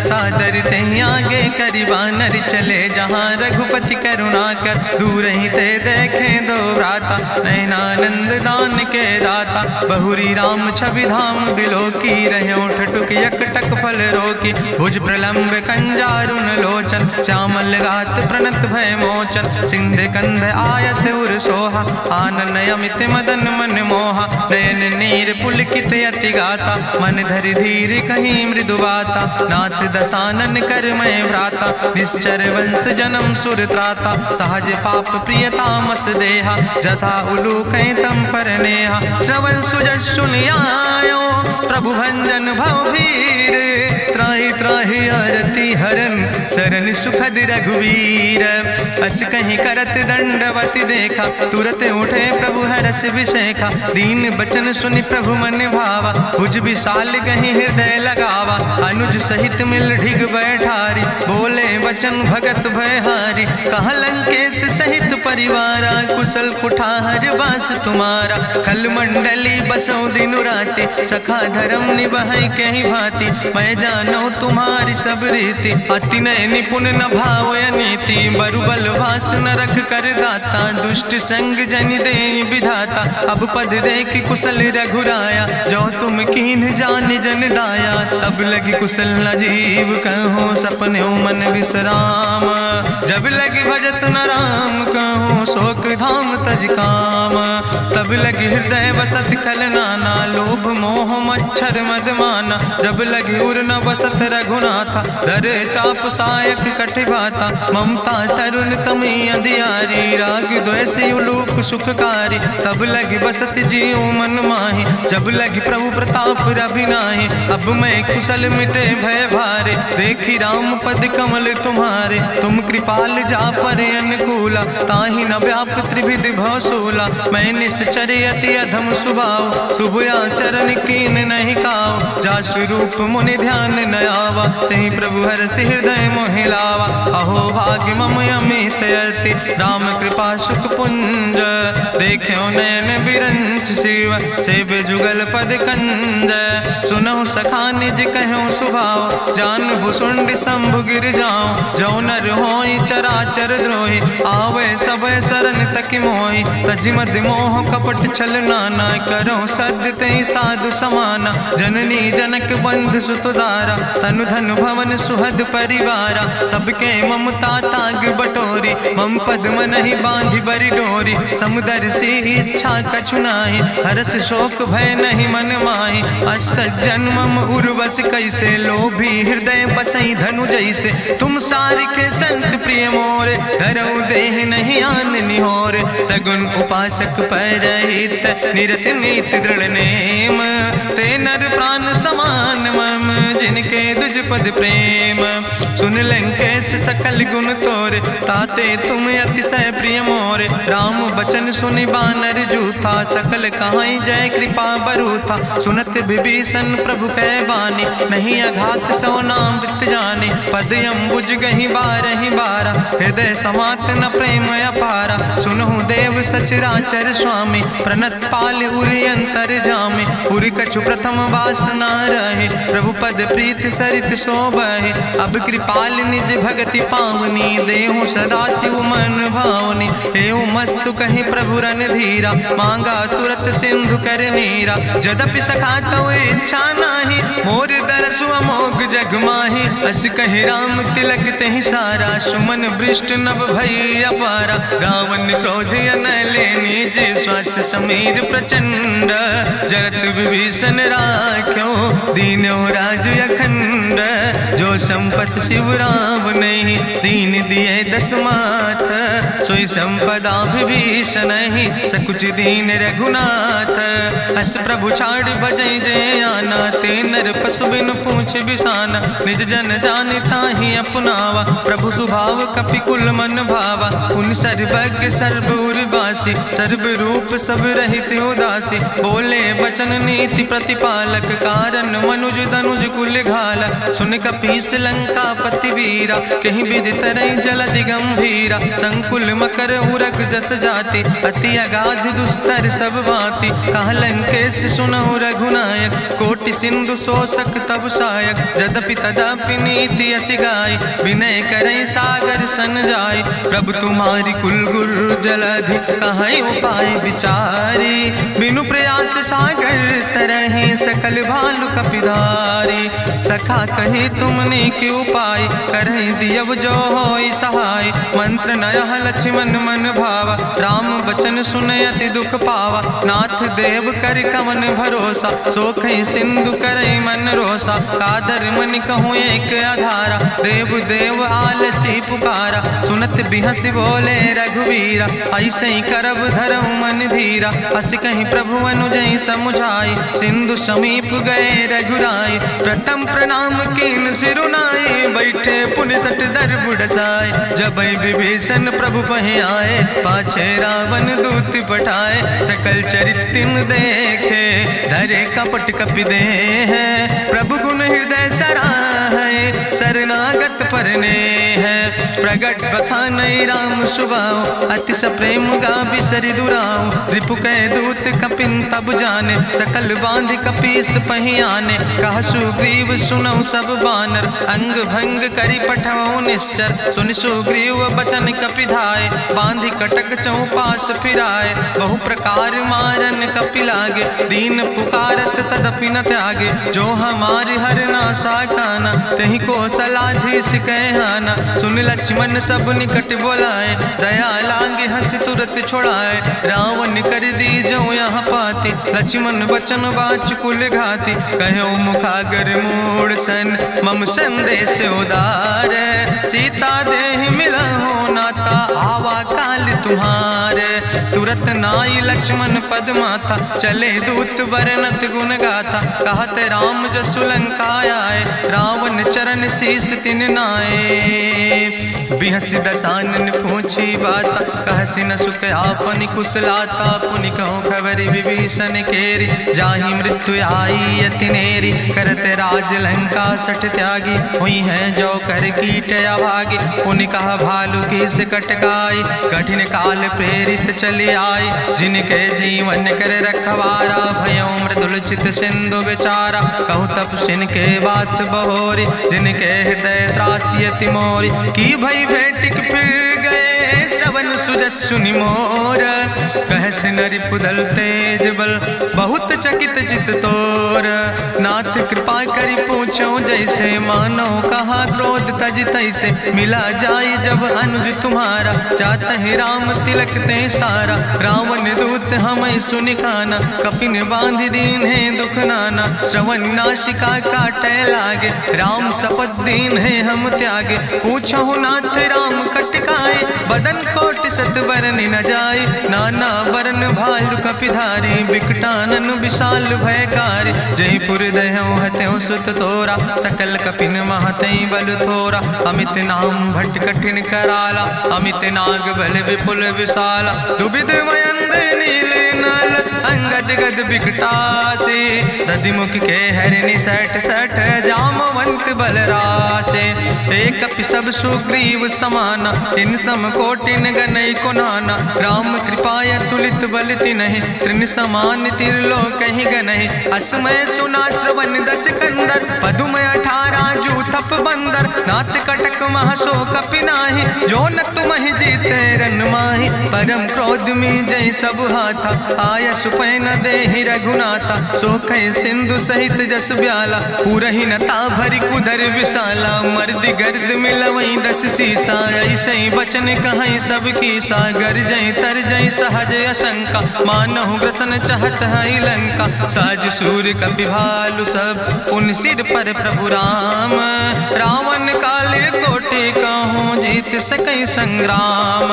सादर तेहि आगे करिबा नर चले जहाँ रघुपति करुणा कर दूर ही ते देखे दो भ्राता नयनानंद दान के दाता बहुरी राम छवि धाम बिलो की रहो ठटुक यकटक फल रोकी भुज प्रलंब कंजारुन लोचन श्यामल गात प्रणत भय मोचन सिंध कंध आयत उर सोहा आनन अमित मदन मन मोहा नयन नीर पुलकित अति गाता मन धरि धीर कहीं मृदु बाता नाथ दसानन कर मैं भ्राता निश्चर वंश जन्म सुर त्राता सहज पाप प्रियतामस देहा जथा उलू कहीं तम पर नेहा श्रवण सुजस सुनियायो प्रभु भंजन भव भीर, त्राहि त्राहि आरती हरन शरण सुखद रघुवीर। अस कहीं करत दंडवत देखा, तुरत उठे प्रभु हरस विशेखा। दीन बचन सुनि प्रभु मन भावा, भुज विशाल कहीं हृदय लगावा। अनुज सहित मिल ढिग बैठारी, बोले वचन भगत भयहारी। कहा लंकेश सहित परिवारा, कुशल कुठार वास तुम्हारा। कल मंडली बसो दिनु राति, सखा धर्म निभाई कहीं भांति। मैं जानो तुम्हारी सब रीति, अति नय निपुण न भाव नीति। बरुबल भास न रख कर दाता, दुष्ट संग जन दे विधाता। अब पद देख कुशल रघुराया, जो तुम कीन जान जन दाया। तब लगी कुशल न जीव कहो, सपने मन विश्राम। जब लगी भजत न राम कहो, शोक धाम तज काम। तब लगी हृदय बसत कल नाना, लोभ मोह मच्छर मद माना। जब लगी उर न बसत रघुनाथा, धरे चाप सायक कटिभाता। ममता तरुण तमी अंधियारी, राग द्वेष उलूप सुखकारी। तब लगी बसत जीव मन माही, जब लगी प्रभु प्रताप रवि नाही। अब मैं कुशल मिटे भय भारे, देखी राम पद कमल तुम्हारे। तुम कृपाल जा पर अनुकूला, ताहि न व्याप त्रिविध भवसूला। मैं निश्चर अति अधम सुभाव, शुभ आचरण कीन नहीं काव। जा स्वरूप मुनि ध्यान न आवा, तेहि प्रभु हरषि हृदय मोहि लावा। अहो भाग्य मम अमित अति, राम कृपा सुख पुंज। देखो नयन बिरंच शिव, सेव जुगल पद कंज। सुनहु सखा निज कहूँ सुभाव, जान भुसुंड शंभु गिर जाऊं। जो नर होई चराचर द्रोही, आवे सब शरण तक मोहि। तजि मद मोह कपट छल नाना, करो सद्य तेहि साधु समाना। जननी जनक बंधु सुतदारा, तनु धन भवन सुहद परिवारा। सबके ममता ताग बटोरी, मम पद मनहि बांधि बरि डोरी। समुदर सी इच्छा कछु नाही, हरस शोक भय नहीं मन माही। असज्जन मम उर्वश कैसे, लोभी हृदय बसई धनु जैसे। तुम सारिके संत प्रिय मोरे, धरऊ देह नहीं आन निहोर। सगुन उपासक परहित, निरत नीत दृढ़ नेम। ते नर प्राण समान मम, जिनके दुज पद प्रेम। सुन लंकेश सकल गुण तोरे, ताते तुम अतिशय प्रिय मोरे। राम बचन सुनि बानर जूथा, सकल कहाई जय कृपा बरूथा। सुनत विभीषण प्रभु कै बानी, नहीं अघात सो नाम वृत जानी। पद अम्बुज गहि बारहि बारा, हृदय समात न प्रेम अपारा। सुनहु देव सचराचर स्वामी, प्रणत पाल उरि अंतर जामी। उरि कछु प्रथम वासना रहे, प्रभु पद प्रीत सरित शोभहि। अब कृपाल निज भगति पावनी, देहु सदा शिव मन भावनी। एवं मस्तु कहि प्रभु रणधीरा, मांगा तुरत सिंधु कर नीरा। जदपि सखा तव इच्छा नाही, मोर दरसु अमोघ जग माही। अस कहि राम तिलक तेहि सारा, सुमन वृष्ट नभ भई अपारा। गावन क्रोध अनले निज, श्वास समीर प्रचंड। जगत विभीषण राख्यो, दीनो राज अखंड। जो संपत शिव राम नहीं, दीन दिए दस माथ। सोई संपदा विभीषण नहीं, सकुच दीन रघुनाथ। अस प्रभु छाड़ बजै जय आना, ते नर पशु बिन पूछ बिसाना। निज जन जानिता ही अपनावा, प्रभु स्वभाव कपि कुल मन भावा। पुन सर्वज्ञ सर्व उर्वासी, सर्व रूप सब रहित उदासी। बोले वचन नीति प्रतिपालक, कारण मनुज दनुज कुल घाला। सुन कपीस लंका पति वीरा, कहीं विधि तरई जलधि गंभीरा। संकुल मकर उरग जस जाति, अति अगाध दुस्तर सब भांति। कहा लंकेश सुनहु रघुनायक, कोटि सिंधु शोषक तब सायक। जदपि तदपि नीति अस गाय, विनय करई सागर सन जाय। प्रभु तुम्हारी कुल गुरु जलधि, कहीं उपाय विचारी। बिनु प्रयास सागर तरहि, सकल भालु कपिधारी। सखा कही तुमने के उपाय, करहि दियव जो होई सहाय। मंत्र नयह लक्ष्मण मन भावा, राम बचन सुनय अति दुख पावा। नाथ देव कर कवन भरोसा, सोखहि सिंधु करई मन मन रोसा, कादर मन कहूँ एक आधारा, देव देव आलसी पुकारा, सुनत बिहस बोले रघुवीरा, ऐसे ही करब धरम मन धीरा, हस कहीं प्रभु अनुजय समुझाई, सिंधु समीप गए रघुराई, प्रथम प्रणाम कीन सिरुनाई, बैठे पुण्य तट दर बुढ़साए, जब विभीषण प्रभु पहे आए, पाछे रावण दूत पठाए, सकल चरित्र देखे, धरे कपट कपि दे है, प्रभु गुण हृदय सराहै, शरणागत परने है, प्रगट बखान राम सुभाओ, अतिश प्रेम गा बिसरि दुराओ, रिपु कै दूत कपिन तब जाने, सकल बांध कपीस पहियाने, कहा सुग्रीव सुनौ सब बानर, अंग भंग करि पठौ निश्चर, सुनि सुग्रीव बचन कपिधाय, बांधि कटक चौपास फिराए, बहु प्रकार मारन कपि लागे, दीन पुकारत तदपि न त्यागे, जो हमारि हर नासा खाना, तहि को सलाधीस कहना, सुन लक्ष्मण सब निकट बोलाए, दया लागे हंस तुरत छोड़ाए, रावण कर दी जो यहाँ पाती, लक्ष्मण बचन बाच कुल घाती, कहो मुखागर मूड सन, मम संदेश उदार, सीता देह मिला हो नाता, आवा काल तुम्हारे, तुरत नाई लक्ष्मण पद माथा, चले दूत बरनत गुण गाथा, कहत राम जसु लंका आए, रावण चरण शीस तिन नाए, बिहस दसानन पूछी बाता, कहसि न सुख आपन कुशलाता, पुनि कहूँ खबर विभीषण केरी, जाहि मृत्यु आई अति नेरी, करत राज लंका सठ त्यागी, हुई है जो कर कीट अभागी, पुनि कहा भालू किस कटकाई, कठिन काल प्रेरित चले आई, जिनके जीवन कर रखवारा, भयो मृदुल चित सिंधु बेचारा, कहु तप सिन के बात बहोरी, जिनके हृदय त्रासी अति मोरी, की भई भेटिक फिर गए श्रवण सुजस सुनि मोर, कहस नरि पुदल तेज बल, बहुत चकित चित तोर, नाथ कृपा करि पूछो जैसे, मानो कहा क्रोध तज तैसे, मिला जाय जब अनुज तुम्हारा, जात ही राम तिलक ते सारा, रावण दूत हमें सुनि काना, कपिन बांध दीन है दुख नाना, श्रवण नासिका काटे लागे, राम शपथ दीन है हम त्यागे, पूछो नाथ राम कटकाए, बदन कोट सत बरन न जाए, नाना बरन भालु कपिधारी, बिकटानन विशाल भयकारी, जयपुर दह्यो हत्यो सुत तोरा, सकल कपिन महतई बल थोरा, अमित नाम भट्ट कठिन कराला, अमित नाग बल विपुल विशाला, दुबिध मयंद नील नल, अंगद गद बिकटासे, दधिमुख के हरिणि सठ सठ, जामवंत बलरासे, एक कपि सब सुग्रीव समाना, इन सम कोटिन गनई को नाना, राम कृपाय तुलित बल तिनहि, त्रिन समान तिरलोक ही गनहि, असमय सुना श्रवण दस कंदर, पदुमय 18 जू थप बंदर, नाथ कटक महसो कपि नाही, जो न तुमहि जीते रन माही, परम क्रोध में जय सब हाथा, आय सुपैन देहि रघुनाथा, सोखै सिंधु सहित जस ब्याला, पूरहि नता भरि कुधर विशाला, मर्द गर्द मिलवई 10 सीसा, ऐसे बचन कहई सब कीसा, गर जय तर जय सहज अशंका, मानहु ग्रसन चाहत है लंका, साज सूर कपि भालु सब, उन सिर पर प्रभु राम, रावण काले कोटि कहूँ जीत सकई संग्राम,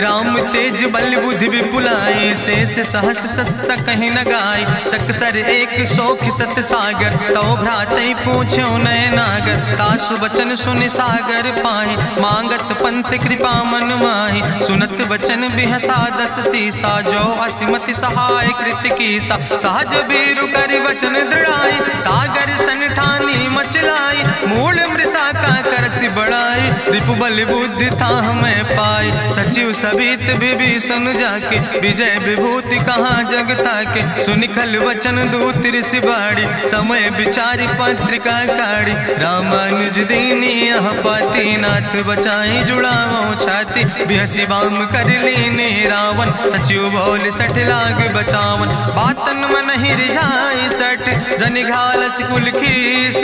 राम तेज बल बुद्धि विपुलाई, शेष सहस सत सकहि न गाय, सकसर एक सोख सत सागर, तो भ्रातई पूछो नय नागर, तासु बचन सुनि सागर पाहि, मांगत पंथ कृपा मन माहि, सुनत बचन बिहसा 10 सीसा, जो असिमति सहाय कृत कीसा, सहज बीरु करि वचन दृढ़ाई, सागर सन ठानी मचलाई, मूल मृषा का करसि बढ़ाई, रिपु बल बुद्धि था हमें पाई, सचिव सबित विभीषण जाके, विजय विभूति कहाँ जगता के, सुनिखल वचन दूत ऋषि बाड़ी, समय विचारी पत्रिका काढ़ी, रामानुज दीनी यह पाती, नाथ बचाई जुड़ाओ छाती, बिहसी बाम कर लीने रावण, सचिव बोल 60 लाग बचावन, बातन मन ही रिझाई 60, जनि घालस कुल खीस,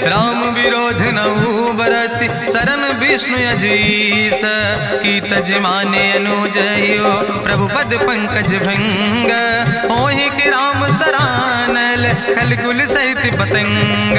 राम विरोध नहु बरसी, शरण विष्णु विष्णु अजीस, की तज माने अनुजयो प्रभु पद पंकज भृंग, होहि कि राम सरानल खलकुल सहित पतंग,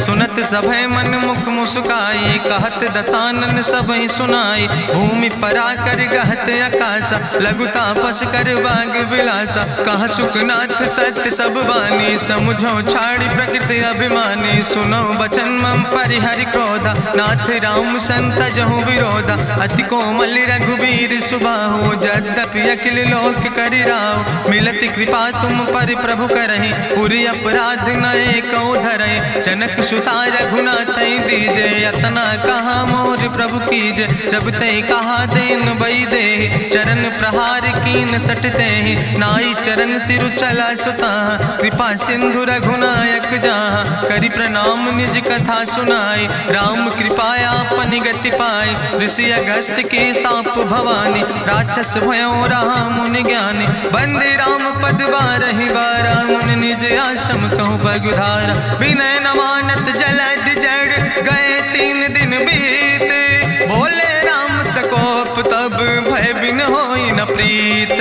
सुनत सभय मन मुख मुस्काई, कहत दसानन सबहि सुनाई, भूमि परा कर गहत आकाशा, लघु तापस कर बाग विलासा, कहा सुखनाथ सत्य सब बानी, समुझो छाड़ी प्रकृति अभिमानी, सुनो बचन मम परिहरि क्रोधा, नाथ राम संत जहु विरोधा, अति कोमल रघुबीर सुबाहु, यद्यपि अखिल लोक करि राव, मिलति कृपा तुम पर प्रभु करहि, पुरि अपराध न एको धरहि, जनक सुता रघुनाथ दीजे, यतना कहा मोर प्रभु कीजे, जब ते कहा देन बई दे, चरण प्रहार कीन सटते, नाई चरण सिरु चला सुता, कृपा सिंधु रघुनायक जहाँ, करि प्रणाम निज कथा सुनाई, राम कृपाया अपनी गति पाई, ऋषि अगस्त के साप भवानी, राक्षस भयो रहा मुनि ज्ञानी, बंदे राम पद बारहि बारा, मुनि निज आश्रम कहु पगुधारा, विनय नवानत जलद जड़ गए 3 दिन बीते, बोले राम सकोप तब भय बिन होई न प्रीत,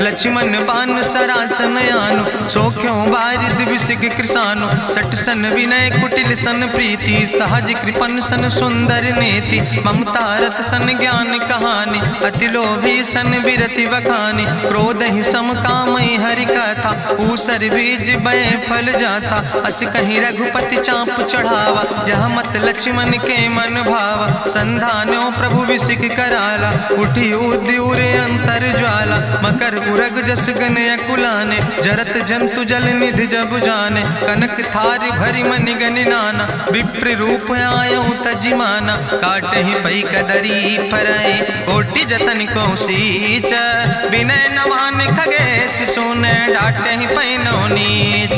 लक्ष्मण बान सरासन आनु, सो क्यों बारिद विसिग कृसानु, सट सन विनय कुटिल सन प्रीति, सहज कृपन सन सुंदर नीति, ममता रत सन ज्ञान कहानी, अति लोभी सन बिरति बखानी, क्रोध ही सम कामई हरि कथा, ऊसर बीज बय फल जाता, अस कहीं रघुपति चाप चढ़ावा, यह मत लक्ष्मण के मन भावा, संधानो प्रभु विसिक कराला, उठी उद्यूरे अंतर ज्वाला, मकर उरग जस गन अकुलाने, जरत जंतु जल निधि जब जाने, कनक थारी भरी मनि गनि नाना, विप्र रूप आयो तजिमाना, काटे ही पई कदरी फरई, कोटि जतन को सींच, विनय नवान खगेश सोने, डाटे ही पैनो नीच,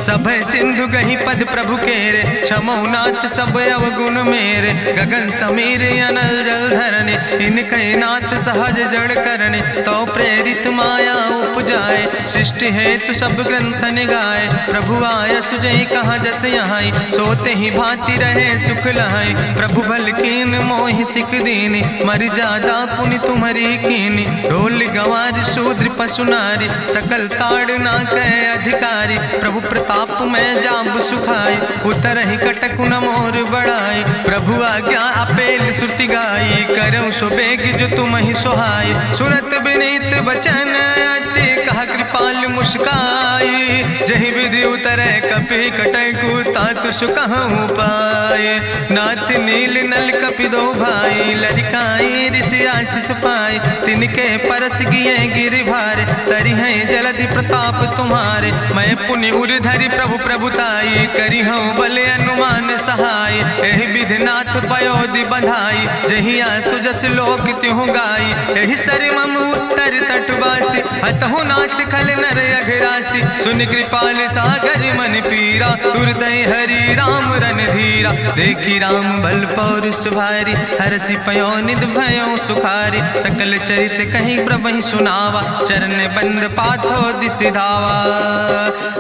सभय सिंधु गही पद प्रभु केरे, क्षमो नाथ सब अवगुण मेरे, गगन समीर अनल जल धरने, इनके नाथ सहज जड़ करने, तो प्रेरित माया उपजाए, सृष्टि हेतु सब ग्रंथ निगाए, प्रभु आय सुजई कहा जस यहाँ, सोते ही भांति रहे सुख लहाई, प्रभु भल कीन मोहि सिख दीनी, मर जादा पुनि तुम्हारी कीनी, ढोल गंवार शूद्र पशु नारी, सकल ताड़ ना कहे अधिकारी, प्रभु प्रताप में जाब सुखाई, उतर ही कटक न मोर बढ़ाई, प्रभु आज्ञा अपेल श्रुति गाई, करऊँ सो बेग जो तुम ही सोहाई, सुनत विनीत वचन अति कहा कृपाल मुस्काई, जही विधि उतरे कपि कटकु तातु सुकहु पाए, नाथ नील नल कपि दो भाई, लरिकाई ऋषि आशीष पाए, तिनके परस गिए गिरि भारे, तरि है जलधि प्रताप तुम्हारे, मैं पुनि उर धरि प्रभु प्रभुताई, करी हूँ बले अनुमान सहाय, एहि विधि नाथ पयोधि बधाई, जही आसु जस लोक त्यों गाई, एहि सर मम उत्तर तटवासी, हतहु नाथ खल नर अघरासी, सुन कृपाल सागर मन पीरा, तुरत हरि राम रन धीरा, देखी राम बल पौरुष भारी, हरसि पयो निध भयो सुखारी, सकल चरित कहीं प्रभु सुनावा, चरण बंद पाथो दिसि धावा,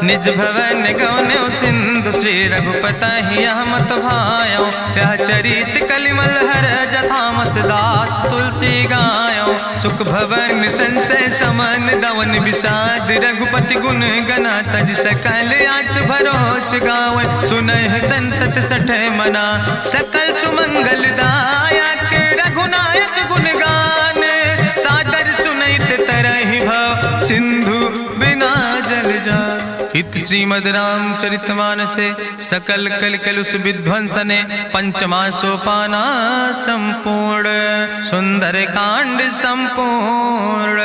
निज भवन गौन्यो सिंधु, श्री रघुपति मत भायो, यह चरित कलिमल हर जथामस दास तुलसी गायो, सुख भवन संशय समन दवन विषाद, रघुपति गुण गना तज सकल आस भरोस गावे, सुनह संतत सठ मना, सकल सुमंगल दायक रघुनायक गुण गान, सादर सुनैत तरहि भव सिंधु बिना जल जा, इत श्रीमद् रामचरितमानसे सकल कलकलुष विध्वंसने, पंचमा सोपाना संपूर्ण, सुंदर कांड संपूर्ण।